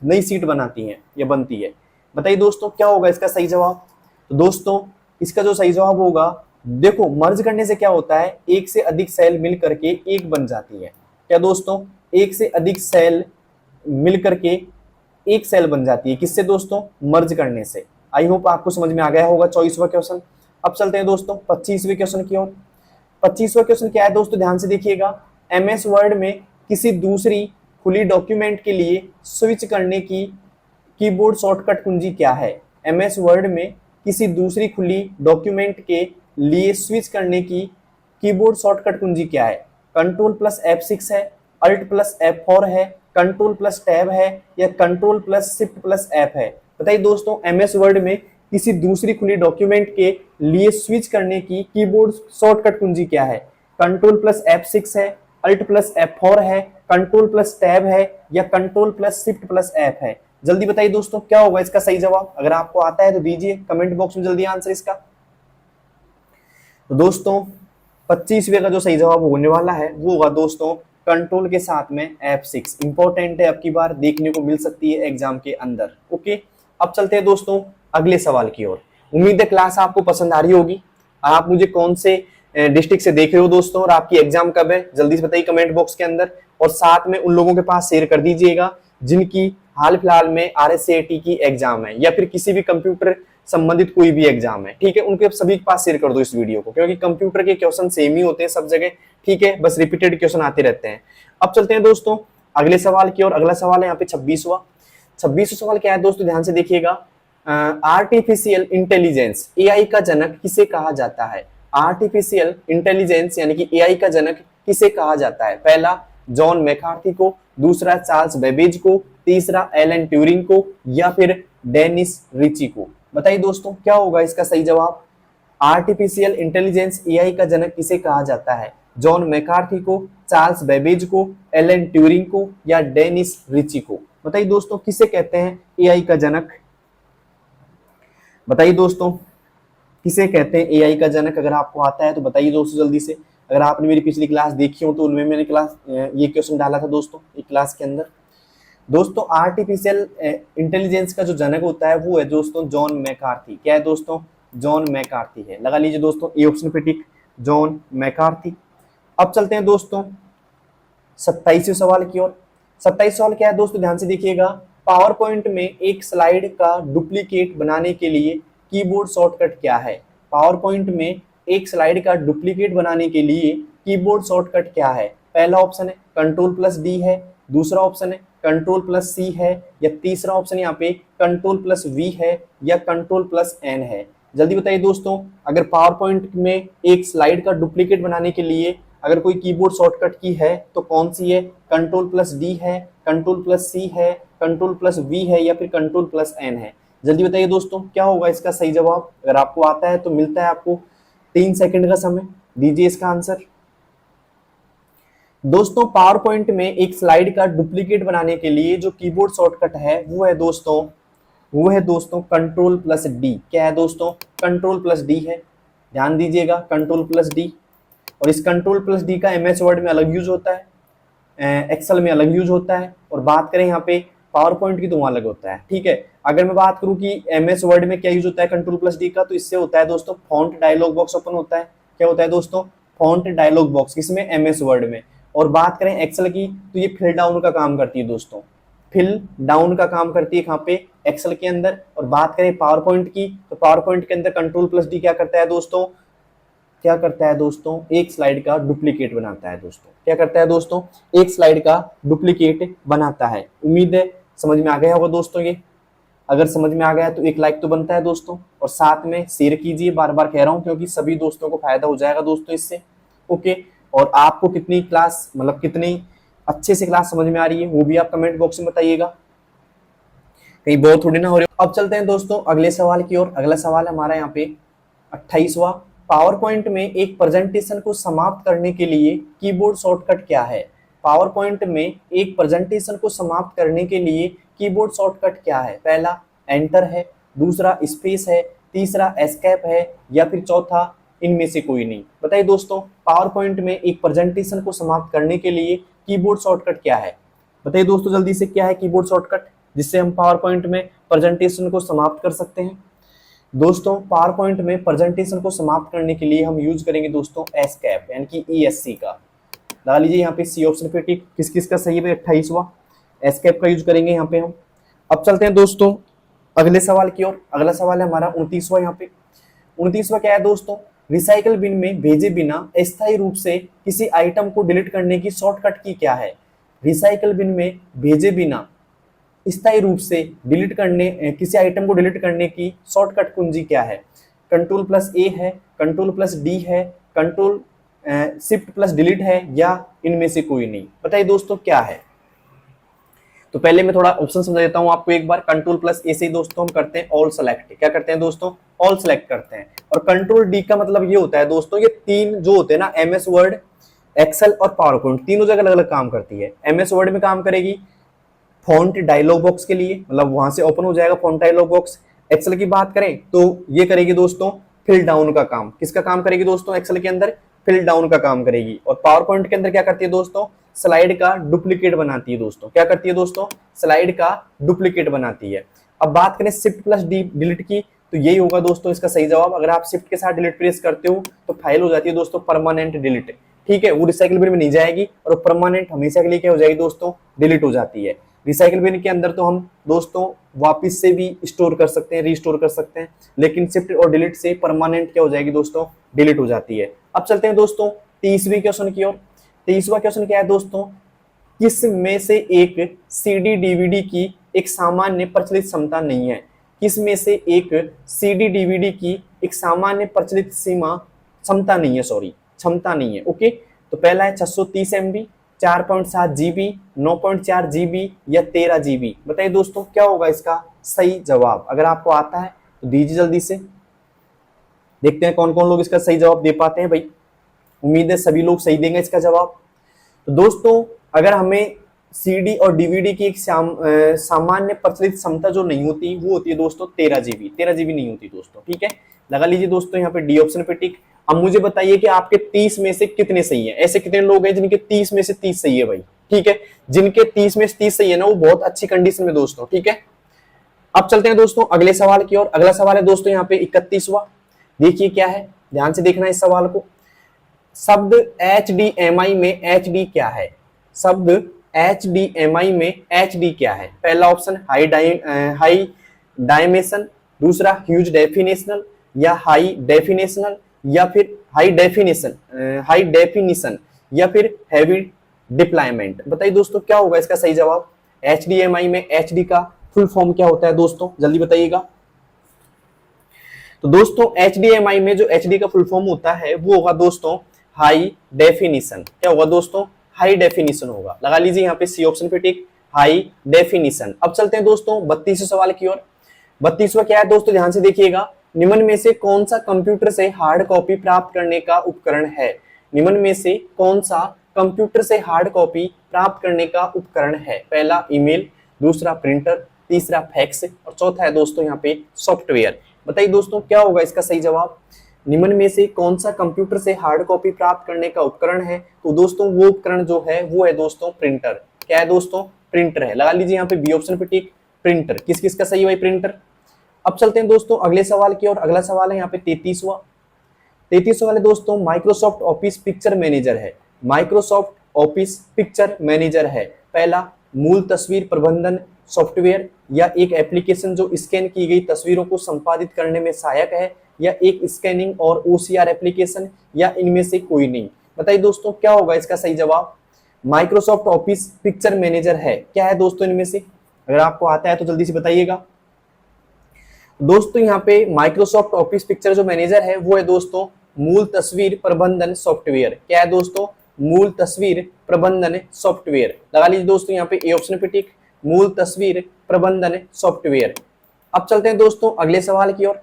नई सीट बनाती है या बनती है। बताइए दोस्तों क्या होगा इसका सही जवाब? तो दोस्तों इसका जो सही जवाब होगा, देखो मर्ज करने से क्या होता है, एक से अधिक सेल मिल करके एक बन जाती है। क्या दोस्तों? एक से अधिक सेल मिल करके एक सेल बन जाती है। किससे दोस्तों? मर्ज करने से। आई होप आपको समझ में आ गया होगा 24वां क्वेश्चन। अब चलते हैं दोस्तों 25वें क्वेश्चन की ओर। 25वां क्वेश्चन क्या है दोस्तों? ध्यान से देखिएगा। एमएस वर्ड में किसी दूसरी खुली डॉक्यूमेंट के लिए स्विच करने की कीबोर्ड शॉर्टकट कुंजी क्या है? एमएस वर्ड में किसी दूसरी खुली डॉक्यूमेंट के लिए स्विच करने की कीबोर्ड शॉर्टकट कुंजी क्या है? कंट्रोल प्लस F6 है, अल्ट प्लस F4 है, कंट्रोल प्लस टैब है, या control plus shift plus F है। बताइए दोस्तों एमएस वर्ड में किसी दूसरी खुली डॉक्यूमेंट के लिए स्विच करने की कीबोर्ड शॉर्टकट कुंजी क्या है? कंट्रोल प्लस F6 है, अल्ट प्लस F4 है, कंट्रोल प्लस टैब है, या control plus shift plus F है। जल्दी बताइए दोस्तों क्या होगा इसका सही जवाब? अगर आपको आता है तो दीजिए कमेंट बॉक्स में जल्दी आंसर इसका। तो दोस्तों 25वें का जो सही जवाब होने वाला है वो होगा दोस्तों कंट्रोल के साथ में F6। इंपॉर्टेंट है, अब की बार देखने को मिल सकती है एग्जाम के अंदर। ओके, अब चलते हैं दोस्तों अगले सवाल की ओर। उम्मीद है क्लास आपको पसंद आ रही होगी। आप मुझे कौन से डिस्ट्रिक्ट से देख रहे हो दोस्तों, और आपकी एग्जाम कब है, जल्दी से बताइए कमेंट बॉक्स के अंदर। और साथ में उन लोगों के पास शेयर कर दीजिएगा जिनकी हाल फिलहाल में RSAT की एग्जाम है, या फिर किसी भी कंप्यूटर संबंधित कोई भी एग्जाम है। ठीक है, उनके सभी के पास शेयर कर दो इस वीडियो को, क्योंकि कंप्यूटर के क्वेश्चन सेम ही होते हैं सब जगह। ठीक है, बस रिपीटेड क्वेश्चन आते रहते हैं। अब चलते हैं दोस्तों अगले सवाल की ओर। अगला सवाल है यहाँ पे 26वां सवाल क्या है दोस्तों? ध्यान से देखिएगा। आर्टिफिशियल इंटेलिजेंस AI का जनक किसे कहा जाता है? आर्टिफिशियल इंटेलिजेंस यानी कि AI का जनक किसे कहा जाता है? पहला जॉन मैकार्थी को, दूसरा चार्ल्स बेबेज को, तीसरा एलन ट्यूरिंग को, या फिर डेनिस रिची को। बताइए दोस्तों क्या होगा इसका सही जवाब? आर्टिफिशियल इंटेलिजेंस AI का जनक किसे कहा जाता है? जॉन मैकार्थी को, चार्ल्स बेबेज को, एलन ट्यूरिंग को, या डेनिस रिची को। बताइए दोस्तों किसे कहते हैं AI का जनक? बताइए दोस्तों किसे कहते हैं AI का जनक? अगर आपको आता है तो बताइए दोस्तों जल्दी से। अगर आपने मेरी पिछली क्लास देखी हो तो उनमें मैंने ये क्वेश्चन डाला था दोस्तों एक क्लास के अंदर। दोस्तों आर्टिफिशियल इंटेलिजेंस का जो जनक होता है वो है दोस्तों जॉन मैकार्थी। क्या है दोस्तों? जॉन मैकार्थी है। लगा लीजिए दोस्तों ए ऑप्शन पे टिक, जॉन मैकार्थी। अब चलते हैं दोस्तों 27वें सवाल की ओर। 27 सवाल क्या है दोस्तों? ध्यान से देखिएगा। पावर पॉइंट में एक स्लाइड का डुप्लीकेट बनाने के लिए कीबोर्ड शॉर्टकट क्या है? पावर पॉइंट में एक स्लाइड का डुप्लीकेट बनाने के लिए कीबोर्ड शॉर्टकट क्या है? पहला ऑप्शन है कंट्रोल प्लस D है, दूसरा ऑप्शन है कंट्रोल प्लस C है, या तीसरा ऑप्शन यहाँ पे कंट्रोल प्लस V है, या कंट्रोल प्लस N है। जल्दी बताइए दोस्तों। अगर पावर पॉइंट में एक स्लाइड का डुप्लीकेट बनाने के लिए अगर कोई कीबोर्ड शॉर्टकट की है तो कौन सी है? कंट्रोल प्लस डी है, कंट्रोल प्लस सी है, कंट्रोल प्लस वी है या फिर कंट्रोल प्लस एन है? जल्दी बताइए दोस्तों, क्या होगा इसका सही जवाब? अगर आपको आता है तो मिलता है आपको 3 सेकंड का समय, दीजिए इसका आंसर। दोस्तों पावर पॉइंट में एक स्लाइड का डुप्लीकेट बनाने के लिए जो कीबोर्ड शॉर्टकट है वो है दोस्तों कंट्रोल प्लस डी। क्या है दोस्तों? कंट्रोल प्लस डी है। ध्यान दीजिएगा, कंट्रोल प्लस डी। और इस कंट्रोल प्लस डी का एमएस वर्ड में अलग यूज होता है, एक्सेल में अलग यूज होता है, और बात करें यहाँ पे पावर पॉइंट की तो वहां अलग होता है। ठीक है, अगर मैं बात करूं कि एमएस वर्ड में क्या यूज होता है कंट्रोल प्लस डी का, तो इससे होता है दोस्तों फॉन्ट डायलॉग बॉक्स ओपन होता है। क्या होता है दोस्तों? फॉन्ट डायलॉग बॉक्स, किसमें? एमएस वर्ड में। और बात करें एक्सेल की तो ये फिल डाउन का काम करती है दोस्तों, फिल डाउन का काम करती है यहाँ पे एक्सेल के अंदर। और बात करें पावर पॉइंट की तो पावर पॉइंट के अंदर कंट्रोल प्लस डी क्या करता है दोस्तों? क्या करता है दोस्तों? एक स्लाइड का डुप्लीकेट बनाता है दोस्तों। क्या करता है दोस्तों? एक स्लाइड का डुप्लीकेट बनाता है। उम्मीद है समझ में आ गया होगा दोस्तों ये। अगर समझ में आ गया तो एक लाइक तो बनता है दोस्तों, और साथ में शेयर कीजिए, बार बार कह रहा हूं क्योंकि सभी दोस्तों को फायदा हो जाएगा दोस्तों इससे। ओके, और आपको कितनी क्लास मतलब कितनी अच्छे से क्लास समझ में आ रही है वो भी आप कमेंट बॉक्स में बताइएगा, कहीं बोर थोड़ी ना हो रहे हो। अब चलते हैं दोस्तों अगले सवाल की ओर। अगला सवाल हमारा यहाँ पे 28वां, पावर पॉइंट में एक प्रेजेंटेशन को समाप्त करने के लिए कीबोर्ड शॉर्टकट क्या है? पावर पॉइंट में एक प्रेजेंटेशन को समाप्त करने के लिए कीबोर्ड शॉर्टकट क्या है? पहला एंटर है, दूसरा स्पेस है, तीसरा एस्केप है या फिर चौथा इनमें से कोई नहीं। बताइए दोस्तों, पावर पॉइंट में एक प्रेजेंटेशन को समाप्त करने के लिए कीबोर्ड शॉर्टकट क्या है? बताइए दोस्तों जल्दी से, क्या है कीबोर्ड शॉर्टकट जिससे हम पावर पॉइंट में प्रेजेंटेशन को समाप्त कर सकते हैं? दोस्तों पावर पॉइंट में प्रेजेंटेशन को समाप्त करने के लिए हम यूज करेंगे दोस्तों एस्केप यानी कि ESC का। लगा लीजिए यहाँ पे सी ऑप्शन पे टिक। किस किस का सही है? 28वां एस्केप का यूज करेंगे यहाँ पे हम। अब चलते हैं दोस्तों अगले सवाल की ओर। अगला सवाल है हमारा 29वां। यहाँ पे 29वां क्या है दोस्तों? रिसाइकल बिन में भेजे बिना अस्थायी रूप से किसी आइटम को डिलीट करने की शॉर्टकट की क्या है? रिसाइकल बिन में भेजे बिना स्थायी रूप से डिलीट करने किसी आइटम को डिलीट करने की शॉर्टकट कुंजी क्या है? कंट्रोल प्लस ए है, कंट्रोल प्लस डी है, कंट्रोल शिफ्ट प्लस डिलीट है या इनमें से कोई नहीं? बताइए दोस्तों क्या है? तो पहले मैं थोड़ा ऑप्शन समझा देता हूं आपको एक बार। कंट्रोल प्लस ए से दोस्तों हम करते हैं ऑल सेलेक्ट। क्या करते हैं दोस्तों? ऑल सेलेक्ट करते हैं। और कंट्रोल डी का मतलब ये होता है दोस्तों, ये तीन जो होते हैं ना, एमएस वर्ड, एक्सेल और पावर पॉइंट, तीनों जगह अलग अलग काम करती है। एमएस वर्ड में काम करेगी फॉन्ट डायलॉग बॉक्स के लिए, मतलब वहां से ओपन हो जाएगा फॉन्ट डायलॉग बॉक्स। एक्सेल की बात करें तो ये करेगी दोस्तों फिल डाउन का काम। किसका काम करेगी दोस्तों? एक्सेल के अंदर फिल डाउन का काम करेगी। और पावर पॉइंट के अंदर क्या करती है दोस्तों? स्लाइड का डुप्लीकेट बनाती है दोस्तों। क्या करती है दोस्तों? स्लाइड का डुप्लीकेट बनाती है। अब बात करें शिफ्ट प्लस डी डिलीट की, तो यही होगा दोस्तों इसका सही जवाब। अगर आप शिफ्ट के साथ डिलीट प्रेस करते हो तो फाइल हो जाती है दोस्तों परमानेंट डिलीट। ठीक है, वो रिसाइकल बिन में नहीं जाएगी और परमानेंट हमेशा के लिए क्या हो जाएगी दोस्तों? डिलीट हो जाती है। रिसाइकल बिन के अंदर तो हम दोस्तों वापस से भी स्टोर कर सकते हैं, रीस्टोर कर सकते हैं, लेकिन शिफ्ट और डिलीट से परमानेंट क्या हो जाएगी दोस्तों? डिलीट हो जाती है। अब चलते हैं दोस्तों 30वीं क्वेश्चन की ओर। 23वां क्वेश्चन क्या है दोस्तों? किस में से एक सीडी डीवीडी की एक सामान्य प्रचलित क्षमता नहीं है? किस में से एक सीडी डीवीडी की एक सामान्य प्रचलित क्षमता नहीं है, क्षमता नहीं है। ओके, तो पहला है 630 MB, 4.7 GB, 9.4 GB या 13 GB। बताइए दोस्तों क्या होगा इसका सही जवाब? अगर आपको आता है तो दीजिए जल्दी से, देखते हैं कौन कौन लोग इसका सही जवाब दे पाते हैं भाई। उम्मीद है सभी लोग सही देंगे इसका जवाब। तो दोस्तों अगर हमें सीडी और डीवीडी की एक सामान्य प्रचलित क्षमता जो नहीं होती वो होती है दोस्तों 13 GB। 13 GB नहीं होती दोस्तों। ठीक है, लगा लीजिए दोस्तों यहाँ पे डी ऑप्शन पे टिक। अब मुझे बताइए कि आपके 30 में से कितने सही है? ऐसे कितने लोग हैं जिनके 30 में से 30 सही है भाई? ठीक है, जिनके 30 में से 30 सही है ना, वो बहुत अच्छी कंडीशन में दोस्तों। ठीक है, अब चलते हैं दोस्तों अगले सवाल की ओर। अगला सवाल है दोस्तों यहाँ पे 31वां। देखिए क्या है, ध्यान से देखना इस सवाल को। शब्द HDMI में HD क्या है? शब्द HDMI में HD क्या है? पहला ऑप्शन हाई डायमेंशन, दूसरा ह्यूज डेफिनेशनल या हाई डेफिनेशनल या फिर हाई डेफिनिशन या फिर हैवी डिप्लॉयमेंट। बताइए दोस्तों क्या होगा इसका सही जवाब? HDMI में HD का फुल फॉर्म क्या होता है दोस्तों? जल्दी बताइएगा। तो दोस्तों HDMI में जो HD का फुल फॉर्म होता है वो होगा दोस्तों हाई डेफिनिशन। क्या होगा दोस्तों? हाई डेफिनिशन होगा। लगा लीजिए यहाँ पे सी ऑप्शन पे टिक, हाई डेफिनिशन। अब चलते हैं दोस्तों 32वें सवाल की ओर। 32वां क्या है दोस्तों, ध्यान से देखिएगा। निम्न में से कौन सा कंप्यूटर से हार्ड कॉपी प्राप्त करने का उपकरण है? निम्न में से कौन सा कंप्यूटर से हार्ड कॉपी प्राप्त करने का उपकरण है? पहला ईमेल, दूसरा प्रिंटर, तीसरा फैक्स और चौथा है दोस्तों यहाँ पे सॉफ्टवेयर। बताइए दोस्तों क्या होगा इसका सही जवाब? निम्न में से कौन सा कंप्यूटर से हार्ड कॉपी प्राप्त करने का उपकरण है? तो दोस्तों वो उपकरण जो है वो है दोस्तों प्रिंटर। क्या है दोस्तों? प्रिंटर है। लगा लीजिए यहाँ पे बी ऑप्शन पे टिक, प्रिंटर। किस किस का सही है भाई? प्रिंटर। अब चलते हैं दोस्तों अगले सवाल की ओर। अगला सवाल है यहाँ पे 33वां। 33वां वाले दोस्तों माइक्रोसॉफ्ट ऑफिस पिक्चर मैनेजर है। माइक्रोसॉफ्ट ऑफिस पिक्चर मैनेजर है। पहला मूल तस्वीर प्रबंधन सॉफ्टवेयर या एक एप्लीकेशन जो स्कैन की गई तस्वीरों को संपादित करने में सहायक है, या एक स्कैनिंग और OCR एप्लीकेशन, या इनमें से कोई नहीं। बताइए दोस्तों क्या होगा इसका सही जवाब? माइक्रोसॉफ्ट ऑफिस पिक्चर मैनेजर है। क्या है दोस्तों इनमें से? अगर आपको आता है तो जल्दी से बताइएगा। दोस्तों यहाँ पे माइक्रोसॉफ्ट ऑफिस पिक्चर जो मैनेजर है वो है दोस्तों मूल तस्वीर प्रबंधन सॉफ्टवेयर। क्या है दोस्तों? मूल तस्वीर प्रबंधन सॉफ्टवेयर। लगा लीजिए दोस्तों यहाँ पे ए ऑप्शन पे टिक, मूल तस्वीर प्रबंधन सॉफ्टवेयर। अब चलते हैं दोस्तों अगले सवाल की ओर।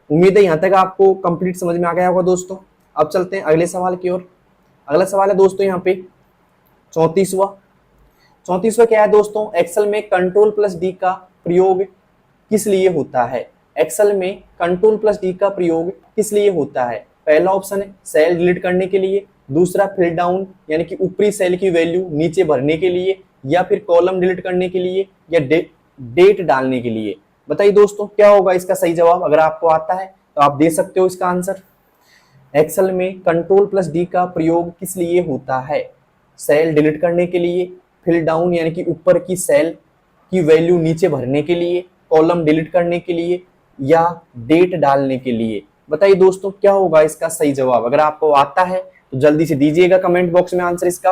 उम्मीद है यहाँ तक आपको कंप्लीट समझ में आ गया होगा दोस्तों। अब चलते हैं अगले सवाल की ओर। अगला सवाल है दोस्तों यहाँ पे 34वां। 34वां क्या है दोस्तों? एक्सेल में Ctrl+D का प्रयोग किस लिए होता है? एक्सेल में Ctrl+D का प्रयोग किस लिए होता है? पहला ऑप्शन है सेल डिलीट करने के लिए, दूसरा फिल डाउन यानी कि ऊपरी सेल की वैल्यू नीचे भरने के लिए, या फिर कॉलम डिलीट करने के लिए, या डेट डालने के लिए। बताइए दोस्तों क्या होगा इसका सही जवाब? अगर आपको आता है तो आप दे सकते हो इसका आंसर। एक्सेल में Ctrl+D का प्रयोग किस लिए होता है? सेल डिलीट करने के लिए, फिल डाउन यानी कि ऊपर की सेल की वैल्यू नीचे भरने के लिए, कॉलम डिलीट करने के लिए, या डेट डालने के लिए। बताइए दोस्तों क्या होगा इसका सही जवाब? अगर आपको आता है तो जल्दी से दीजिएगा कमेंट बॉक्स में आंसर इसका।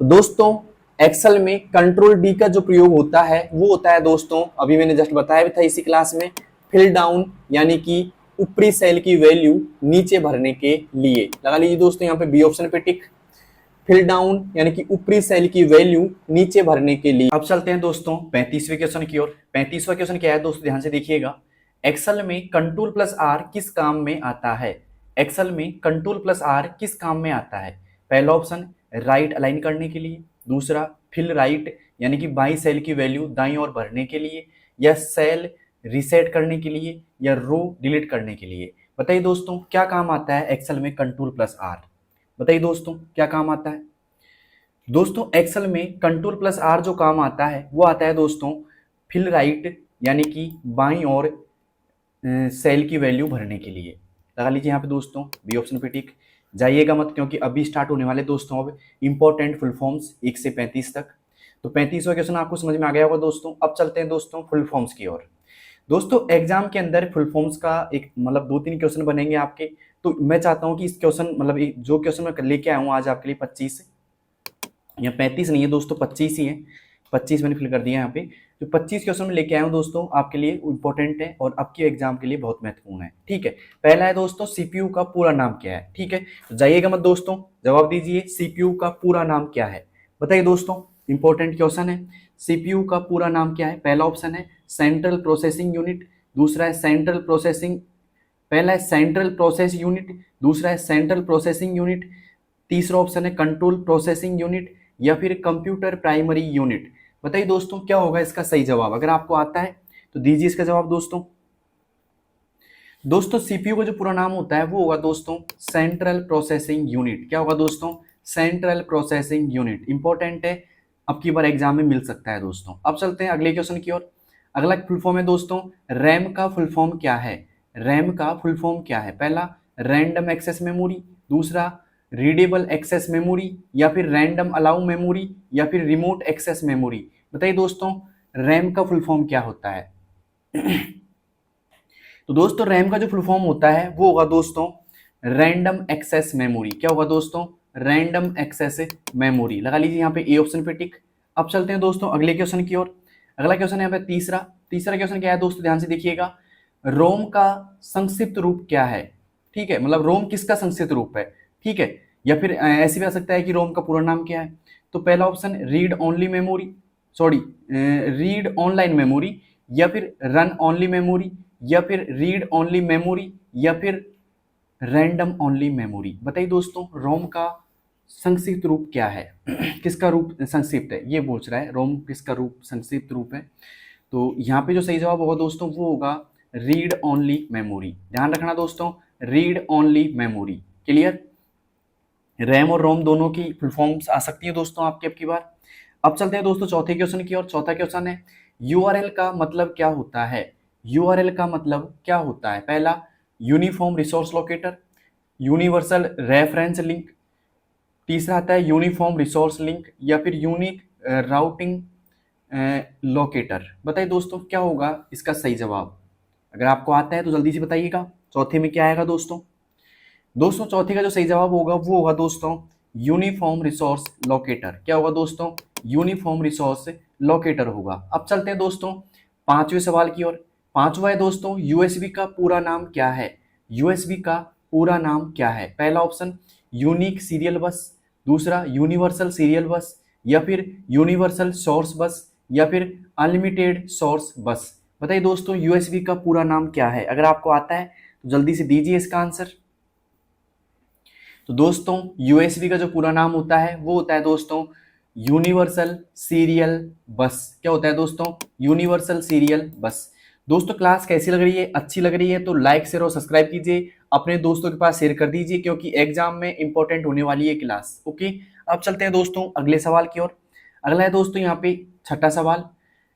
तो दोस्तों एक्सेल में Ctrl+D का जो प्रयोग होता है वो होता है दोस्तों, अभी मैंने जस्ट बताया भी था इसी क्लास में, फिल डाउन यानी कि ऊपरी सेल की वैल्यू नीचे भरने के लिए। लगा लीजिए दोस्तों यहाँ पे बी ऑप्शन पे टिक, फिल डाउन यानी कि ऊपरी सेल की वैल्यू नीचे भरने के लिए। अब चलते हैं दोस्तों 35वें क्वेश्चन की ओर। 35वां क्वेश्चन क्या है दोस्तों, ध्यान से देखिएगा। एक्सेल में Ctrl+R किस काम में आता है? एक्सेल में Ctrl+R किस काम में आता है? पहला ऑप्शन राइट अलाइन करने के लिए, दूसरा फिल राइट यानी कि बाई सेल की वैल्यू दाईं ओर भरने के लिए, या सेल रीसेट करने के लिए, या रो डिलीट करने के लिए। बताइए दोस्तों क्या काम आता है एक्सेल में Ctrl+R? बताइए दोस्तों क्या काम आता है? दोस्तों एक्सेल में Ctrl+R जो काम आता है वो आता है दोस्तों फिल राइट यानी कि बाईं ओर सेल की वैल्यू भरने के लिए। लगा लीजिए यहाँ पे दोस्तों बी ऑप्शन पे टिक। जाइएगा मत क्योंकि अभी स्टार्ट होने वाले दोस्तों अब इंपॉर्टेंट फुल फॉर्म्स 1 से 35 तक। तो 35वां क्वेश्चन आपको समझ में आ गया होगा दोस्तों। अब चलते हैं दोस्तों फुल फॉर्म्स की ओर। दोस्तों एग्जाम के अंदर फुल फॉर्म्स का एक मतलब 2-3 क्वेश्चन बनेंगे आपके। तो मैं चाहता हूँ कि इस क्वेश्चन मतलब जो क्वेश्चन मैं लेके आया हूँ आज आपके लिए 25 या 35 नहीं है दोस्तों, 25 ही है। 25 मैंने फिल कर दिया यहाँ पे। जो 25 क्वेश्चन में लेके आया हूँ दोस्तों आपके लिए इंपॉर्टेंट है और आपके एग्जाम के लिए बहुत महत्वपूर्ण है। ठीक है, पहला है दोस्तों CPU का पूरा नाम क्या है? ठीक है, तो जाइएगा मत दोस्तों, जवाब दीजिए CPU का पूरा नाम क्या है? बताइए दोस्तों, इंपॉर्टेंट क्वेश्चन है। CPU का पूरा नाम क्या है? पहला ऑप्शन है सेंट्रल प्रोसेसिंग यूनिट, दूसरा है सेंट्रल प्रोसेसिंग, पहला है सेंट्रल प्रोसेस यूनिट, दूसरा है सेंट्रल प्रोसेसिंग यूनिट, तीसरा ऑप्शन है कंट्रोल प्रोसेसिंग यूनिट, या फिर कंप्यूटर प्राइमरी यूनिट। बताइए दोस्तों क्या होगा इसका सही जवाब? अगर आपको आता है तो दीजिए इसका जवाब दोस्तों। दोस्तों CPU का जो पूरा नाम होता है वो होगा दोस्तों सेंट्रल प्रोसेसिंग यूनिट। क्या होगा दोस्तों? Central processing unit. इंपॉर्टेंट है, अब की बार एग्जाम में मिल सकता है दोस्तों। अब चलते हैं अगले क्वेश्चन की ओर। अगला फुल फॉर्म है दोस्तों रैम का फुल फॉर्म क्या है? रैम का फुल फॉर्म क्या है? पहला रैंडम एक्सेस मेमोरी, दूसरा रीडेबल एक्सेस मेमोरी, या फिर रैंडम अलाउ मेमोरी, या फिर रिमोट एक्सेस मेमोरी। बताइए दोस्तों रैम का फुल फॉर्म क्या होता है? तो दोस्तों रैम का जो फुल फॉर्म होता है वो होगा दोस्तों रैंडम एक्सेस मेमोरी। क्या होगा दोस्तों? Random access memory. लगा लीजिए यहाँ पे ए ऑप्शन पे टिक। अब चलते हैं दोस्तों अगले क्वेश्चन की ओर। अगला क्वेश्चन है यहाँ पे तीसरा क्वेश्चन क्या है दोस्तों, ध्यान से देखिएगा। रोम का संक्षिप्त रूप क्या है, ठीक है, मतलब रोम किसका संक्षिप्त रूप है, ठीक है, या फिर ऐसे भी आ सकता है कि रोम का पूरा नाम क्या है। तो पहला option read only memory, sorry read online memory, या फिर रन ओनली मेमोरी, या फिर रीड ओनली मेमोरी, या फिर रैंडम ओनली मेमोरी। बताइए दोस्तों रोम का संक्षिप्त रूप क्या है किसका रूप संक्षिप्त है, ये पूछ रहा है, रोम किसका रूप संक्षिप्त रूप है। तो यहाँ पे जो सही जवाब होगा दोस्तों वो होगा रीड ओनली मेमोरी। ध्यान रखना दोस्तों, read only memory. Clear. RAM और रोम दोनों की फुल फॉर्म्स आ सकती है दोस्तों आपके अब की बार। अब चलते हैं दोस्तों चौथे क्वेश्चन की ओर। चौथा क्वेश्चन है यूआरएल का मतलब क्या होता है। यूआरएल का मतलब क्या होता है। पहला uniform resource locator, universal reference link, तीसरा आता है यूनिफॉर्म रिसोर्स लिंक, या फिर यूनिक राउटिंग लोकेटर। बताइए दोस्तों क्या होगा इसका सही जवाब। अगर आपको आता है तो जल्दी से बताइएगा चौथे में क्या आएगा दोस्तों। दोस्तों चौथे का जो सही जवाब होगा वो होगा दोस्तों यूनिफॉर्म रिसोर्स लोकेटर। क्या होगा दोस्तों, यूनिफॉर्म रिसोर्स लोकेटर होगा। अब चलते हैं दोस्तों पांचवें सवाल की ओर। पांचवा है दोस्तों यूएसबी का पूरा नाम क्या है। यूएसबी का पूरा नाम क्या है। पहला ऑप्शन यूनिक सीरियल बस, दूसरा यूनिवर्सल सीरियल बस, या फिर यूनिवर्सल सोर्स बस, या फिर अनलिमिटेड सोर्स बस। बताइए दोस्तों यूएसबी का पूरा नाम क्या है। अगर आपको आता है तो जल्दी से दीजिए इसका आंसर। तो दोस्तों यूएसबी का जो पूरा नाम होता है वो होता है दोस्तों यूनिवर्सल सीरियल बस। क्या होता है दोस्तों, यूनिवर्सल सीरियल बस। दोस्तों क्लास कैसी लग रही है, अच्छी लग रही है तो लाइक शेयर और सब्सक्राइब कीजिए, अपने दोस्तों के पास शेयर कर दीजिए क्योंकि एग्जाम में इंपॉर्टेंट होने वाली है क्लास। ओके, अब चलते हैं दोस्तों अगले सवाल की ओर। अगला है दोस्तों यहाँ पे छठा सवाल,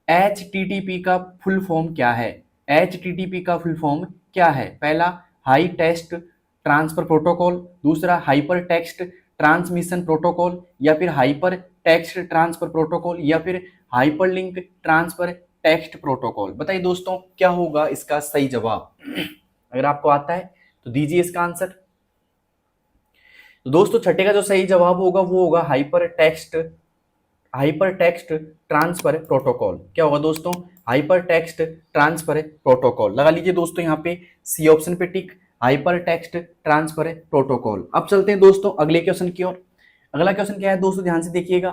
HTTP का फुल फॉर्म क्या है। HTTP का फुल फॉर्म क्या है। पहला हाई टेक्स्ट ट्रांसफर प्रोटोकॉल, दूसरा हाइपर टेक्स्ट ट्रांसमिशन प्रोटोकॉल, या फिर हाइपर टेक्स्ट ट्रांसफर प्रोटोकॉल, या फिर हाइपरलिंक ट्रांसफर टेक्स्ट प्रोटोकॉल। बताइए दोस्तों क्या होगा इसका सही जवाब। अगर आपको आता है तो दीजिए इसका आंसर। तो दोस्तों छठे का जो सही जवाब होगा वो होगा हाइपर टेक्स्ट ट्रांसफर प्रोटोकॉल। क्या होगा दोस्तों, हाइपर टेक्स्ट ट्रांसफर प्रोटोकॉल। लगा लीजिए दोस्तों यहाँ पे सी ऑप्शन पे टिक, हाइपर टेक्स्ट ट्रांसफर प्रोटोकॉल। अब चलते हैं दोस्तों अगले क्वेश्चन की ओर। अगला क्वेश्चन क्या है दोस्तों, ध्यान से देखिएगा।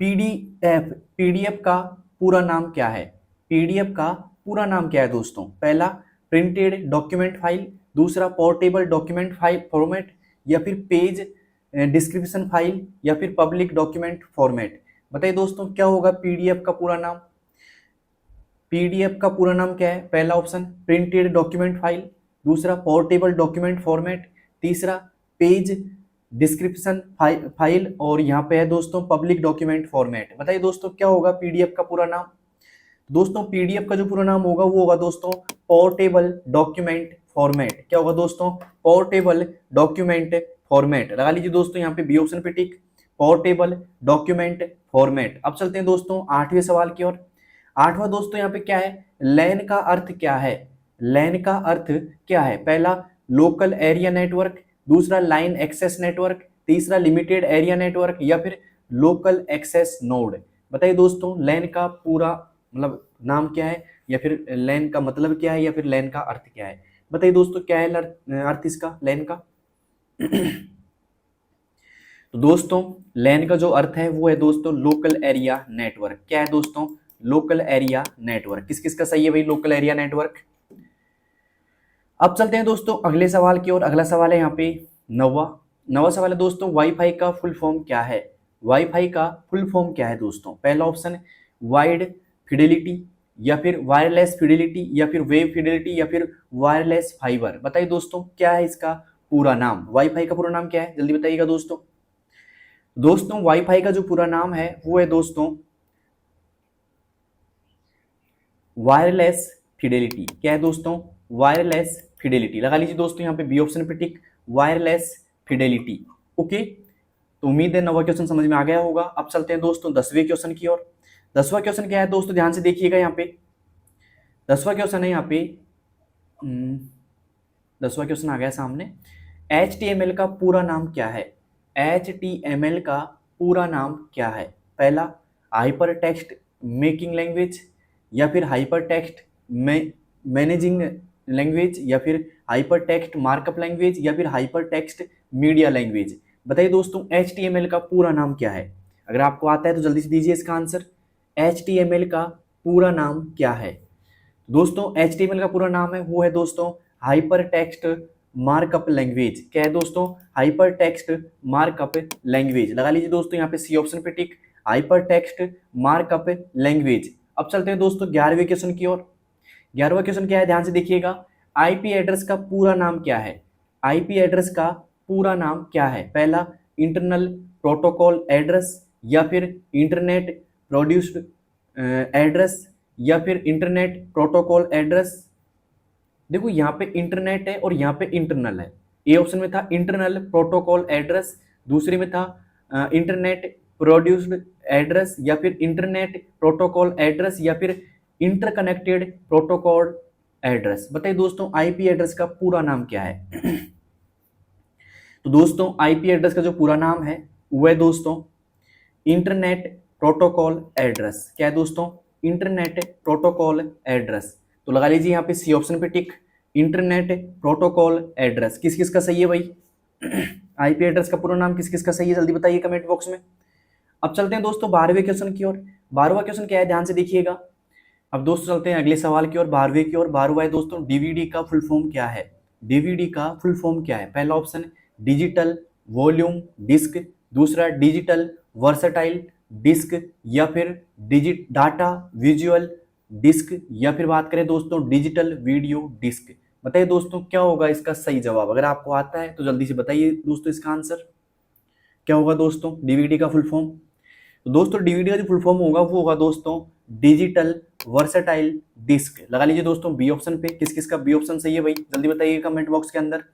पीडीएफ का पूरा नाम क्या है। पीडीएफ का पूरा नाम क्या है दोस्तों। पहला प्रिंटेड डॉक्यूमेंट फाइल, दूसरा पोर्टेबल डॉक्यूमेंट फाइल फॉर्मेट, या फिर पेज डिस्क्रिप्शन फाइल, या फिर पब्लिक डॉक्यूमेंट फॉर्मेट। बताइए दोस्तों क्या होगा पीडीएफ का पूरा नाम। पीडीएफ का पूरा नाम क्या है। पहला ऑप्शन प्रिंटेड डॉक्यूमेंट फाइल, दूसरा पोर्टेबल डॉक्यूमेंट फॉर्मेट, तीसरा पेज डिस्क्रिप्शन फाइल, और यहाँ पे है दोस्तों पब्लिक डॉक्यूमेंट फॉर्मेट। बताइए दोस्तों क्या होगा पीडीएफ का पूरा नाम। दोस्तों पीडीएफ का जो पूरा नाम होगा वो होगा दोस्तों पोर्टेबल डॉक्यूमेंट फॉर्मेट। क्या होगा दोस्तों, पोर्टेबल डॉक्यूमेंट फॉर्मेट। लगा लीजिए दोस्तों यहाँ पे बी ऑप्शन पे टिक, पोर्टेबल डॉक्यूमेंट फॉर्मेट। अब चलते हैं दोस्तों आठवें सवाल की ओर। आठवां दोस्तों यहाँ पे क्या है, लैन का अर्थ क्या है। लैन का अर्थ क्या है। पहला लोकल एरिया नेटवर्क, दूसरा लाइन एक्सेस नेटवर्क, तीसरा लिमिटेड एरिया नेटवर्क, या फिर लोकल एक्सेस नोड। बताइए दोस्तों लैन का पूरा मतलब नाम क्या है, या फिर लैन का मतलब क्या है, या फिर लैन का अर्थ क्या है। बताइए दोस्तों क्या है अर्थ इसका लैन का। तो दोस्तों लैन का जो अर्थ है वो है दोस्तों लोकल एरिया नेटवर्क। क्या है दोस्तों, लोकल एरिया नेटवर्क। किस किस का सही है भाई लोकल एरिया नेटवर्क। अब चलते हैं दोस्तों अगले सवाल की ओर। अगला सवाल है यहाँ पे नवा सवाल है दोस्तों, वाईफाई का फुल फॉर्म क्या है। वाईफाई का फुल फॉर्म क्या है दोस्तों। पहला ऑप्शन वाइड फिडेलिटी, या फिर वायरलेस फिडेलिटी, या फिर वेव फिडेलिटी, या फिर वायरलेस फाइबर। बताइए दोस्तों क्या है इसका पूरा नाम। वाईफाई का पूरा नाम क्या है जल्दी बताइएगा दोस्तों। दोस्तों वाईफाई का जो पूरा नाम है वो है दोस्तों वायरलेस फिडेलिटी। क्या है दोस्तों, वायरलेस फिडेलिटी। लगा लीजिए दोस्तों यहाँ पे बी ऑप्शन पे टिक, वायरलेस फिडेलिटी। ओके, तो उम्मीद है नवा क्वेश्चन समझ में आ गया होगा। अब चलते हैं दोस्तों 10वें क्वेश्चन की ओर। 10वां क्वेश्चन क्या है दोस्तों, ध्यान से देखिएगा यहाँ पे। 10वां क्वेश्चन है यहाँ पे 10वां क्वेश्चन आ गया सामने। HTML का पूरा नाम क्या है। HTML का पूरा नाम क्या है। पहला हाइपर टेक्स्ट मेकिंग लैंग्वेज, या फिर हाइपर टेक्स्ट मैनेजिंग लैंग्वेज या फिर हाइपर टेक्स्ट मार्कअप लैंग्वेज या फिर हाइपर टेक्स्ट मीडिया लैंग्वेज। बताइए दोस्तों HTML का पूरा नाम क्या है? अगर आपको आता है तो जल्दी से दीजिए इसका आंसर। HTML का पूरा नाम क्या है? दोस्तों HTML का पूरा नाम है वो है दोस्तों हाइपर टेक्स्ट मार्कअप लैंग्वेज। क्या है दोस्तों? Hyper text markup language. लगा लीजिए दोस्तों यहाँ पे सी ऑप्शन पे टिक, हाइपर टेक्स्ट मार्कअप लैंग्वेज। अब चलते हैं दोस्तों 11वें क्वेश्चन की ओर। 11वां क्वेश्चन क्या है, ध्यान से देखिएगा। आईपी एड्रेस का पूरा नाम क्या है? आईपी एड्रेस का पूरा नाम क्या है? पहला इंटरनल प्रोटोकॉल एड्रेस या फिर इंटरनेट प्रोड्यूस्ड एड्रेस या फिर इंटरनेट प्रोटोकॉल एड्रेस। देखो यहाँ पे इंटरनेट है और यहाँ पे इंटरनल है। ए ऑप्शन में था इंटरनल प्रोटोकॉल एड्रेस, दूसरे में था इंटरनेट प्रोड्यूस्ड एड्रेस या फिर इंटरनेट प्रोटोकॉल एड्रेस या फिर इंटरकनेक्टेड प्रोटोकॉल एड्रेस। बताइए दोस्तों आईपी एड्रेस का पूरा नाम क्या है? तो दोस्तों आईपी एड्रेस का जो पूरा नाम है वो है दोस्तों इंटरनेट प्रोटोकॉल एड्रेस। क्या है दोस्तों? Internet protocol address. तो लगा लीजिए यहाँ पे सी ऑप्शन पे टिक, इंटरनेट प्रोटोकॉल एड्रेस। किस किस का सही है भाई? आईपी एड्रेस का पूरा नाम किस किस का सही है, जल्दी बताइए कमेंट बॉक्स में। अब चलते हैं दोस्तों 12वें क्वेश्चन की ओर। 12वां क्वेश्चन क्या है, ध्यान से देखिएगा। अब दोस्तों चलते हैं अगले सवाल की ओर, 12वें की ओर। 12वां है दोस्तों डीवीडी का फुल फॉर्म क्या है? डीवीडी का फुल फॉर्म क्या है? पहला ऑप्शन डिजिटल वॉल्यूम डिस्क, दूसरा डिजिटल वर्सटाइल डिस्क या फिर डिजिट डाटा विजुअल डिस्क या फिर बात करें दोस्तों डिजिटल वीडियो डिस्क। बताइए दोस्तों क्या होगा इसका सही जवाब? अगर आपको आता है तो जल्दी से बताइए दोस्तों इसका आंसर क्या होगा दोस्तों डीवीडी का फुल फॉर्म। तो दोस्तों डीवीडी का जो फुल फॉर्म होगा वो होगा दोस्तों डिजिटल वर्सटाइल डिस्क। लगा लीजिए दोस्तों बी ऑप्शन पे। किस किस का बी ऑप्शन सही है भाई, जल्दी बताइए कमेंट बॉक्स के अंदर।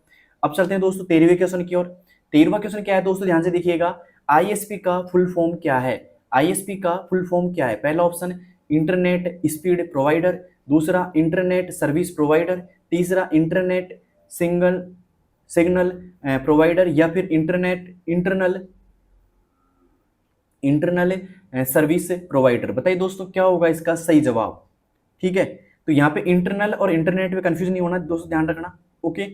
अब चलते हैं दोस्तों 13वें क्वेश्चन की ओर। 13वां क्वेश्चन क्या है दोस्तों, ध्यान से देखिएगा। आईएसपी का फुल फॉर्म क्या है? आईएसपी का फुल फॉर्म क्या है? पहला ऑप्शन इंटरनेट स्पीड प्रोवाइडर, दूसरा इंटरनेट सर्विस प्रोवाइडर, तीसरा इंटरनेट सिग्नल प्रोवाइडर या फिर इंटरनल सर्विस प्रोवाइडर। बताइए दोस्तों क्या होगा इसका सही जवाब? ठीक है, तो यहाँ पे इंटरनल और इंटरनेट में कंफ्यूज नहीं होना दोस्तों, ध्यान रखना। ओके,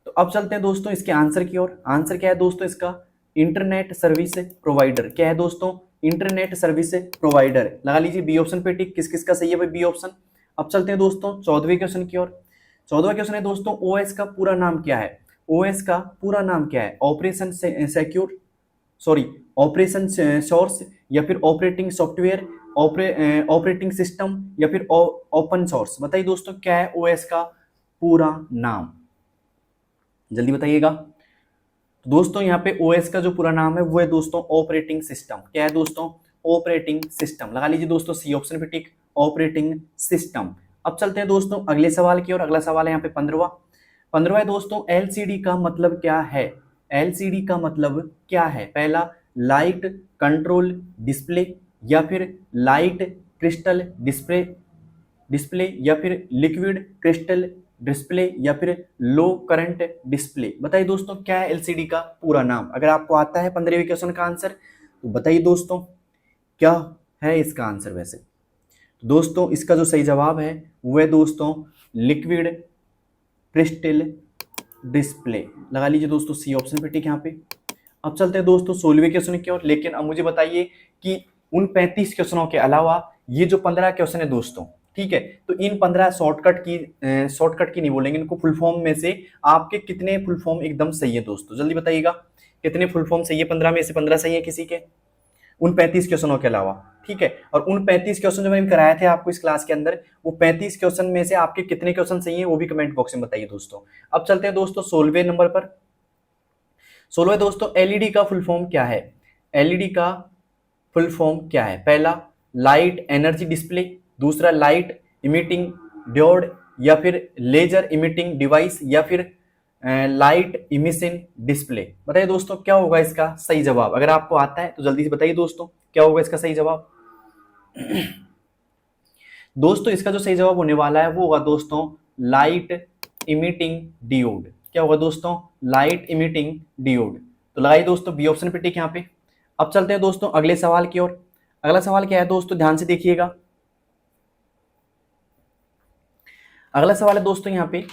तो अब चलते हैं दोस्तों इसके आंसर की ओर। आंसर क्या है दोस्तों इसका? Internet service provider. क्या है दोस्तों? Internet service provider. लगा लीजिए बी ऑप्शन पे टिक। किस किस का सही है भाई बी ऑप्शन। अब चलते हैं दोस्तों 14वें क्वेश्चन की ओर। 14वां क्वेश्चन है दोस्तों ओएस का पूरा नाम क्या है? ओएस का पूरा नाम क्या है? Operation secure, sorry operation source या फिर ऑपरेटिंग सॉफ्टवेयर, ऑपरेटिंग सिस्टम या फिर ओपन सोर्स। बताइए दोस्तों क्या है ओएस का पूरा नाम, जल्दी बताइएगा। तो दोस्तों यहाँ पे ओएस का जो पूरा नाम है वो है दोस्तों ऑपरेटिंग सिस्टम। क्या है दोस्तों? Operating system. लगा लीजिए दोस्तों सी ऑप्शन पे टिक, ऑपरेटिंग सिस्टम। अब चलते हैं दोस्तों अगले सवाल की ओर। अगला सवाल है यहाँ पे 15वां है दोस्तों एलसीडी का मतलब क्या है? एलसीडी का मतलब क्या है? पहला लाइट कंट्रोल डिस्प्ले या फिर लाइट क्रिस्टल डिस्प्ले या फिर लिक्विड क्रिस्टल डिस्प्ले या फिर लो करंट डिस्प्ले। बताइए दोस्तों क्या है एलसीडी का पूरा नाम? अगर आपको आता है 15वें क्वेश्चन का आंसर तो बताइए दोस्तों क्या है इसका आंसर। वैसे तो दोस्तों इसका जो सही जवाब है वो है दोस्तों लिक्विड क्रिस्टल डिस्प्ले। लगा लीजिए दोस्तों सी ऑप्शन पे टिक यहाँ पे। अब चलते हैं दोस्तों 16वें क्वेश्चन की ओर। लेकिन अब मुझे बताइए कि उन 35 क्वेश्चनों के अलावा ये जो 15 क्वेश्चन है दोस्तों, ठीक है, तो इन 15 शॉर्टकट की नहीं बोलेंगे, इनको फुल फॉर्म में से आपके कितने फुल फॉर्म एकदम सही है दोस्तों, जल्दी बताइएगा कितने फुल फॉर्म सही है। 15 में से 15 सही है किसी के, उन 35 क्वेश्चनों के अलावा, ठीक है। और उन 35 क्वेश्चन जो मैंने कराए थे आपको इस क्लास के अंदर, वो 35 क्वेश्चन में से आपके कितने क्वेश्चन सही है वो भी कमेंट बॉक्स में बताइए दोस्तों। अब चलते हैं दोस्तों 16वें नंबर पर। 16वें दोस्तों एलईडी का फुल फॉर्म क्या है? एलईडी का फुल फॉर्म क्या है? पहला लाइट एनर्जी डिस्प्ले, दूसरा लाइट इमिटिंग डायोड या फिर लेजर इमिटिंग डिवाइस या फिर लाइट इमिशन डिस्प्ले। बताइए दोस्तों क्या होगा इसका सही जवाब? अगर आपको आता है तो जल्दी से बताइए दोस्तों क्या होगा इसका सही जवाब। दोस्तों इसका जो सही जवाब होने वाला है वो होगा दोस्तों लाइट इमिटिंग डियोड। क्या होगा दोस्तों? Light emitting diode. तो लगाइए दोस्तों बी ऑप्शन पे टिक यहाँ पे। अब चलते हैं दोस्तों अगले सवाल की ओर। अगला सवाल क्या है दोस्तों, ध्यान से देखिएगा। अगला सवाल है दोस्तों यहाँ पे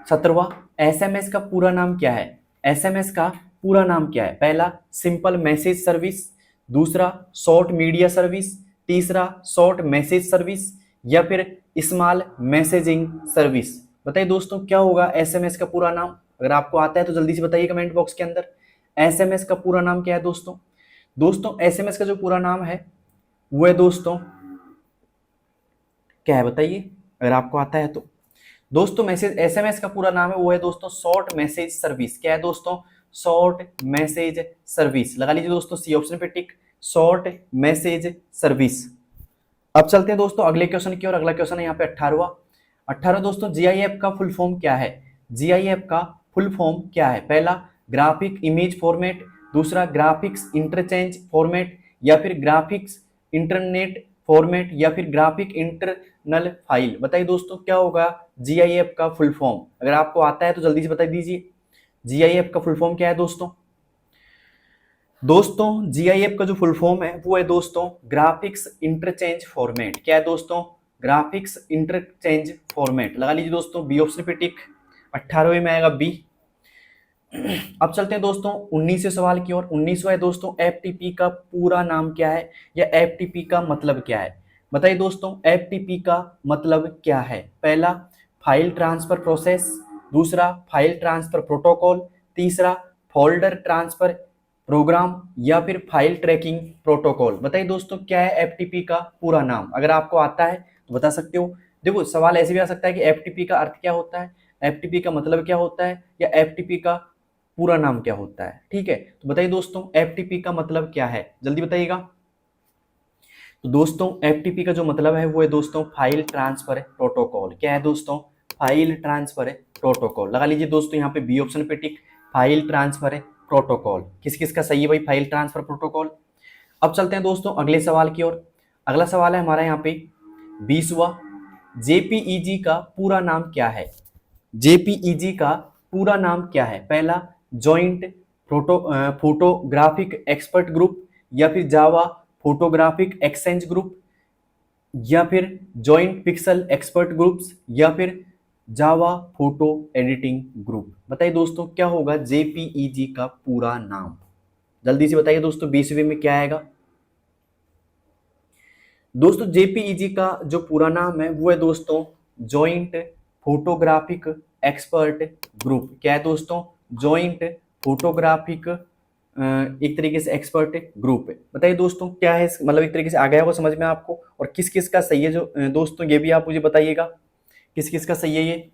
17वां, एसएमएस का पूरा नाम क्या है? एसएमएस का पूरा नाम क्या है? पहला सिंपल मैसेज सर्विस, दूसरा शॉर्ट मीडिया सर्विस, तीसरा शॉर्ट मैसेज सर्विस, या फिर स्मॉल मैसेजिंग सर्विस। बताइए दोस्तों क्या होगा एसएमएस का पूरा नाम? अगर आपको आता है तो जल्दी से बताइए कमेंट बॉक्स के अंदर। एसएमएस का पूरा नाम क्या है दोस्तों? दोस्तों एसएमएस का जो पूरा नाम है वो है दोस्तों क्या है बताइए, अगर आपको आता है तो। दोस्तों मैसेज एसएमएस का पूरा नाम है वो है दोस्तों शॉर्ट मैसेज सर्विस। क्या है दोस्तों? Short message service. लगा लीजिए दोस्तों सी ऑप्शन पे टिक, शॉर्ट मैसेज सर्विस। अब चलते हैं दोस्तों अगले क्वेश्चन की ओर। अगला क्वेश्चन है यहाँ पे 18वां। 18 दोस्तों जीआईएफ का फुल फॉर्म क्या है? जीआईएफ का फुल फॉर्म क्या है? पहला ग्राफिक इमेज फॉर्मेट, दूसरा ग्राफिक्स इंटरचेंज फॉर्मेट, या फिर ग्राफिक्स इंटरनेट फॉर्मेट, या फिर ग्राफिक इंटरनल फाइल। बताइए दोस्तों क्या होगा जीआईएफ का फुल फॉर्म? अगर आपको आता है तो जल्दी से बता दीजिए जीआईएफ का फुल फॉर्म क्या है दोस्तों। दोस्तों जीआईएफ का जो फुल फॉर्म है वो है दोस्तों ग्राफिक्स इंटरचेंज फॉर्मेट। क्या है दोस्तों? Graphics interchange format. लगा लीजिए दोस्तों बी ऑप्शन पे टिक, 18वें में आएगा बी। अब चलते हैं दोस्तों 19वें सवाल की ओर। 19वां है दोस्तों एफटीपी का पूरा नाम क्या है, या एफटीपी का मतलब क्या है? बताइए दोस्तों एफटीपी का मतलब क्या है? पहला फाइल ट्रांसफर प्रोसेस, दूसरा फाइल ट्रांसफर प्रोटोकॉल, तीसरा फोल्डर ट्रांसफर प्रोग्राम, या फिर फाइल ट्रैकिंग प्रोटोकॉल। बताइए दोस्तों क्या है एफटीपी का पूरा नाम? अगर आपको आता है तो बता सकते हो। देखो सवाल ऐसे भी आ सकता है कि एफटीपी का अर्थ क्या होता है, एफटीपी का मतलब क्या होता है, या एफटीपी का पूरा नाम क्या होता है। ठीक है, तो बताइए दोस्तों एफटीपी का मतलब क्या है, जल्दी बताइएगा। तो दोस्तों एफटीपी का जो मतलब है वो है दोस्तों फाइल ट्रांसफर प्रोटोकॉल। क्या है दोस्तों? File transfer protocol. लगा लीजिए दोस्तों यहाँ पे बी ऑप्शन पे टिक, फाइल ट्रांसफर प्रोटोकॉल। किस किस का सही है भाई फाइल ट्रांसफर प्रोटोकॉल? अब चलते हैं दोस्तों अगले सवाल की ओर। अगला सवाल है हमारा यहाँ पे 20वां, जेपीईजी का पूरा नाम क्या है? जेपीईजी का पूरा नाम क्या है? पहला जॉइंट फोटोग्राफिक एक्सपर्ट ग्रुप, या फिर जावा फोटोग्राफिक एक्सचेंज ग्रुप, या फिर जॉइंट पिक्सल एक्सपर्ट ग्रुप्स, या फिर जावा फोटो एडिटिंग ग्रुप। बताइए दोस्तों क्या होगा जेपीईजी का पूरा नाम? जल्दी से बताइए दोस्तों 20वें में क्या आएगा? दोस्तों जेपीईजी का जो पूरा नाम है वो है दोस्तों जॉइंट फोटोग्राफिक एक्सपर्ट ग्रुप। क्या है दोस्तों? जॉइंट फोटोग्राफिक एक तरीके से एक्सपर्ट ग्रुप है। बताइए दोस्तों क्या है मतलब एक तरीके से आ गया होगा समझ में आपको, और किस किस का सही है जो दोस्तों ये भी आप मुझे बताइएगा किस किस का सही है ये।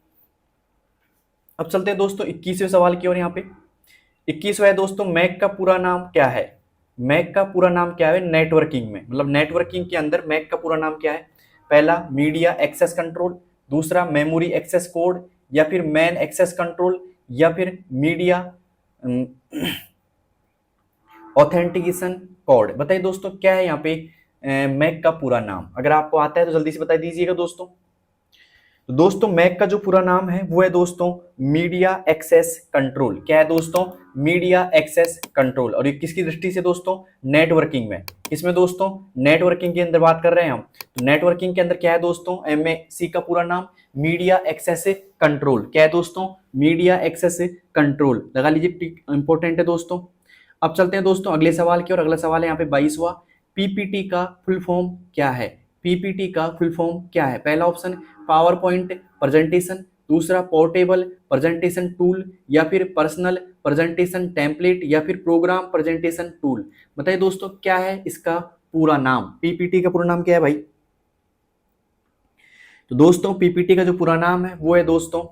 अब चलते हैं दोस्तों 21वें सवाल की ओर। यहाँ पे 21वां है दोस्तों मैक का पूरा नाम क्या है? मैक का पूरा नाम क्या है नेटवर्किंग में, मतलब नेटवर्किंग के अंदर मैक का पूरा नाम क्या है? पहला मीडिया एक्सेस कंट्रोल, दूसरा मेमोरी एक्सेस कोड, या फिर मैन एक्सेस कंट्रोल, या फिर मीडिया ऑथेंटिकेशन कोड। बताइए दोस्तों क्या है यहाँ पे मैक का पूरा नाम? अगर आपको आता है तो जल्दी से बता दीजिएगा दोस्तों। तो दोस्तों मैक का जो पूरा नाम है वो है दोस्तों मीडिया एक्सेस कंट्रोल। क्या है दोस्तों? Media access control. और ये किसकी दृष्टि से दोस्तों? नेटवर्किंग में। किसमें दोस्तों? नेटवर्किंग के अंदर बात कर रहे हैं हम। तो नेटवर्किंग के अंदर क्या है दोस्तों? एमएसी का पूरा नाम मीडिया एक्सेस कंट्रोल। क्या है दोस्तों? Media access control. लगा लीजिए इंपॉर्टेंट है दोस्तों। अब चलते हैं दोस्तों अगले सवाल की और। अगला सवाल है यहाँ पे 22वां, पीपीटी का फुल फॉर्म क्या है? पीपीटी का फुल फॉर्म क्या है? पहला ऑप्शन पावर पॉइंट प्रेजेंटेशन, दूसरा पोर्टेबल प्रेजेंटेशन टूल, या फिर पर्सनल प्रेजेंटेशन टेम्पलेट, या फिर प्रोग्राम प्रेजेंटेशन टूल। बताइए दोस्तों क्या है इसका पूरा नाम? पीपीटी का पूरा नाम क्या है भाई? तो दोस्तों पीपीटी का जो पूरा नाम है वो है दोस्तों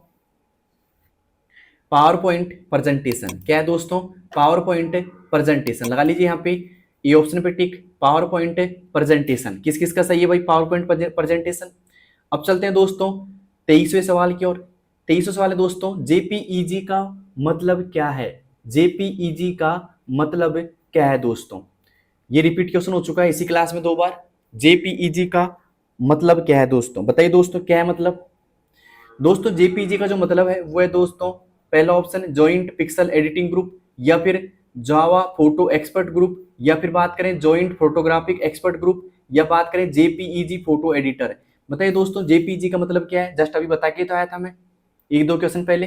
पावर पॉइंट प्रेजेंटेशन। क्या है दोस्तों? Power point presentation. लगा लीजिए यहाँ पे ए ऑप्शन पे टिक, पावर पॉइंट प्रेजेंटेशन। किस किस का सही है भाई पावर पॉइंट प्रेजेंटेशन? अब चलते हैं दोस्तों 23वें सवाल की ओर। 23वां सवाल है दोस्तों जेपीईजी का मतलब क्या है? जेपीईजी का मतलब क्या है दोस्तों? ये रिपीट क्वेश्चन हो चुका है इसी क्लास में 2 बार। जेपीईजी का मतलब क्या है दोस्तों? बताइए दोस्तों क्या है मतलब? दोस्तों जेपीईजी का जो मतलब है वो है दोस्तों पहला option joint pixel editing group, या फिर जावा फोटो एक्सपर्ट ग्रुप, या फिर बात करें जॉइंट फोटोग्राफिक एक्सपर्ट ग्रुप, या बात करें जेपीईजी फोटो एडिटर। बताइए दोस्तों जेपीईजी का मतलब क्या है, जस्ट अभी बता के तो आया था मैं एक दो क्वेश्चन पहले।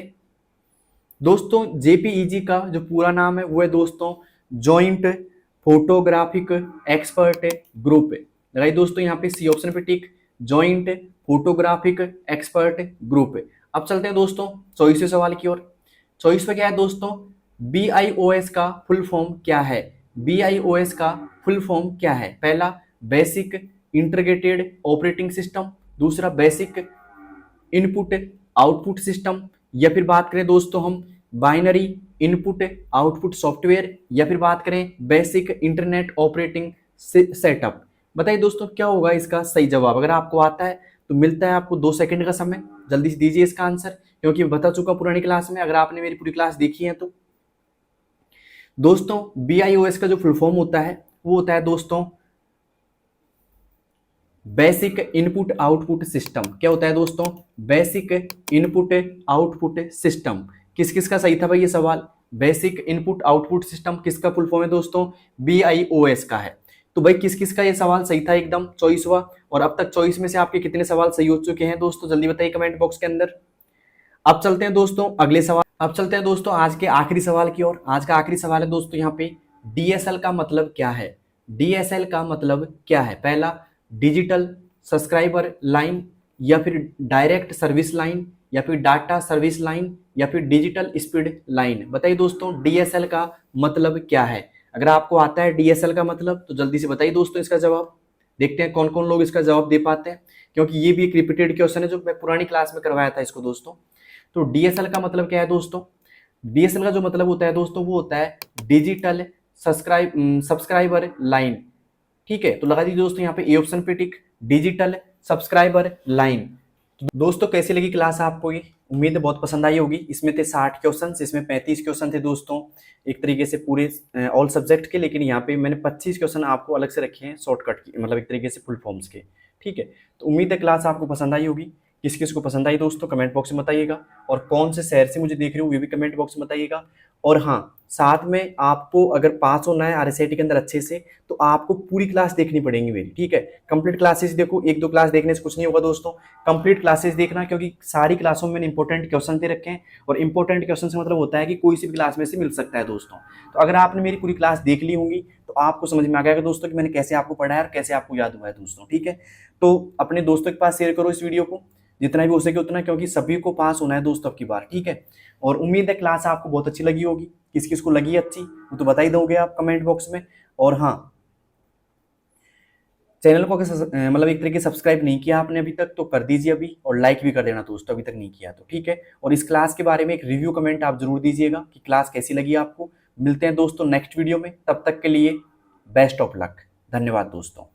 दोस्तों जेपीईजी का जो पूरा नाम है वो है दोस्तों जॉइंट फोटोग्राफिक एक्सपर्ट ग्रुप। लगाइए दोस्तों यहाँ पे सी ऑप्शन पे टिक, जॉइंट फोटोग्राफिक एक्सपर्ट ग्रुप। अब चलते हैं दोस्तों 24वें सवाल की ओर। 24वां क्या है दोस्तों, BIOS का फुल फॉर्म क्या है। BIOS का फुल फॉर्म क्या है, पहला बेसिक इंटीग्रेटेड ऑपरेटिंग सिस्टम, दूसरा बेसिक इनपुट आउटपुट सिस्टम, या फिर बात करें दोस्तों हम बाइनरी इनपुट आउटपुट सॉफ्टवेयर, या फिर बात करें बेसिक इंटरनेट ऑपरेटिंग सेटअप। बताइए दोस्तों क्या होगा इसका सही जवाब। अगर आपको आता है तो मिलता है आपको 2 सेकंड का समय, जल्दी से दीजिए इसका आंसर, क्योंकि मैं बता चुका पुरानी क्लास में, अगर आपने मेरी पूरी क्लास देखी है तो। दोस्तों BIOS का जो फुल फॉर्म होता है वो होता है दोस्तों बेसिक इनपुट आउटपुट सिस्टम। क्या होता है दोस्तों, बेसिक इनपुट आउटपुट सिस्टम। किस किस का सही था भाई ये सवाल, बेसिक इनपुट आउटपुट सिस्टम किसका फुल फॉर्म है दोस्तों, BIOS का है। तो भाई किस किस का ये सवाल सही था एकदम 24वां। और अब तक 24 में से आपके कितने सवाल सही हो चुके हैं दोस्तों, जल्दी बताइए कमेंट बॉक्स के अंदर। अब चलते हैं दोस्तों अगले सवाल, अब चलते हैं दोस्तों आज के आखिरी सवाल की ओर। आज का आखिरी सवाल है दोस्तों यहाँ पे DSL का मतलब क्या है। DSL का मतलब क्या है, पहला डिजिटल सब्सक्राइबर लाइन, या फिर डायरेक्ट सर्विस लाइन, या फिर डाटा सर्विस लाइन, या फिर डिजिटल स्पीड लाइन। बताइए दोस्तों DSL का मतलब क्या है। अगर आपको आता है DSL का मतलब तो जल्दी से बताइए दोस्तों इसका जवाब। देखते हैं कौन कौन लोग इसका जवाब दे पाते हैं, क्योंकि ये भी एक रिपीटेड क्वेश्चन है जो मैं पुरानी क्लास में करवाया था इसको दोस्तों। तो DSL का मतलब क्या है दोस्तों, DSL का जो मतलब होता है दोस्तों वो होता है डिजिटल सब्सक्राइबर लाइन। ठीक है, तो लगा दीजिए दोस्तों यहाँ पे ए ऑप्शन पे टिक, डिजिटल सब्सक्राइबर लाइन। तो दोस्तों कैसी लगी क्लास आपको ये, उम्मीद है बहुत पसंद आई होगी। इसमें थे 60 क्वेश्चन, इसमें 35 क्वेश्चन थे दोस्तों एक तरीके से पूरे ऑल सब्जेक्ट के, लेकिन यहाँ पे मैंने 25 क्वेश्चन आपको अलग से रखे हैं शॉर्टकट की, मतलब एक तरीके से फुल फॉर्म्स के। ठीक है, तो उम्मीद है क्लास आपको पसंद आई होगी। किस किस को पसंद आई दोस्तों कमेंट बॉक्स में बताइएगा, और कौन से शहर से मुझे देख रहे हो ये भी कमेंट बॉक्स में बताइएगा। और हाँ, साथ में आपको अगर पास होना है RSIT के अंदर अच्छे से तो आपको पूरी क्लास देखनी पड़ेगी मेरी। ठीक है, कंप्लीट क्लासेस देखो, एक दो क्लास देखने से कुछ नहीं होगा दोस्तों, कंप्लीट क्लासेस देखना, क्योंकि सारी क्लासों में इंपॉर्टेंट क्वेश्चन दे रखे हैं। और इंपॉर्टेंट क्वेश्चन से मतलब होता है कि कोई सी भी क्लास में से मिल सकता है दोस्तों। तो अगर आपने मेरी पूरी क्लास देख ली होंगी तो आपको समझ में आ गया दोस्तों कि मैंने कैसे आपको पढ़ाया और कैसे आपको याद हुआ है दोस्तों। ठीक है, तो अपने दोस्तों के पास शेयर करो इस वीडियो को जितना भी हो सके उतना, क्योंकि सभी को पास होना है दोस्तों अब की बार। ठीक है, और उम्मीद है क्लास आपको बहुत अच्छी लगी होगी। किस किस को लगी अच्छी वो तो बता ही दोगे आप कमेंट बॉक्स में। और हाँ, चैनल को मतलब एक तरीके से सब्सक्राइब नहीं किया आपने अभी तक तो कर दीजिए अभी, और लाइक भी कर देना दोस्तों अभी तक नहीं किया तो। ठीक है, और इस क्लास के बारे में एक रिव्यू कमेंट आप जरूर दीजिएगा कि क्लास कैसी लगी आपको। मिलते हैं दोस्तों नेक्स्ट वीडियो में, तब तक के लिए बेस्ट ऑफ लक। धन्यवाद दोस्तों।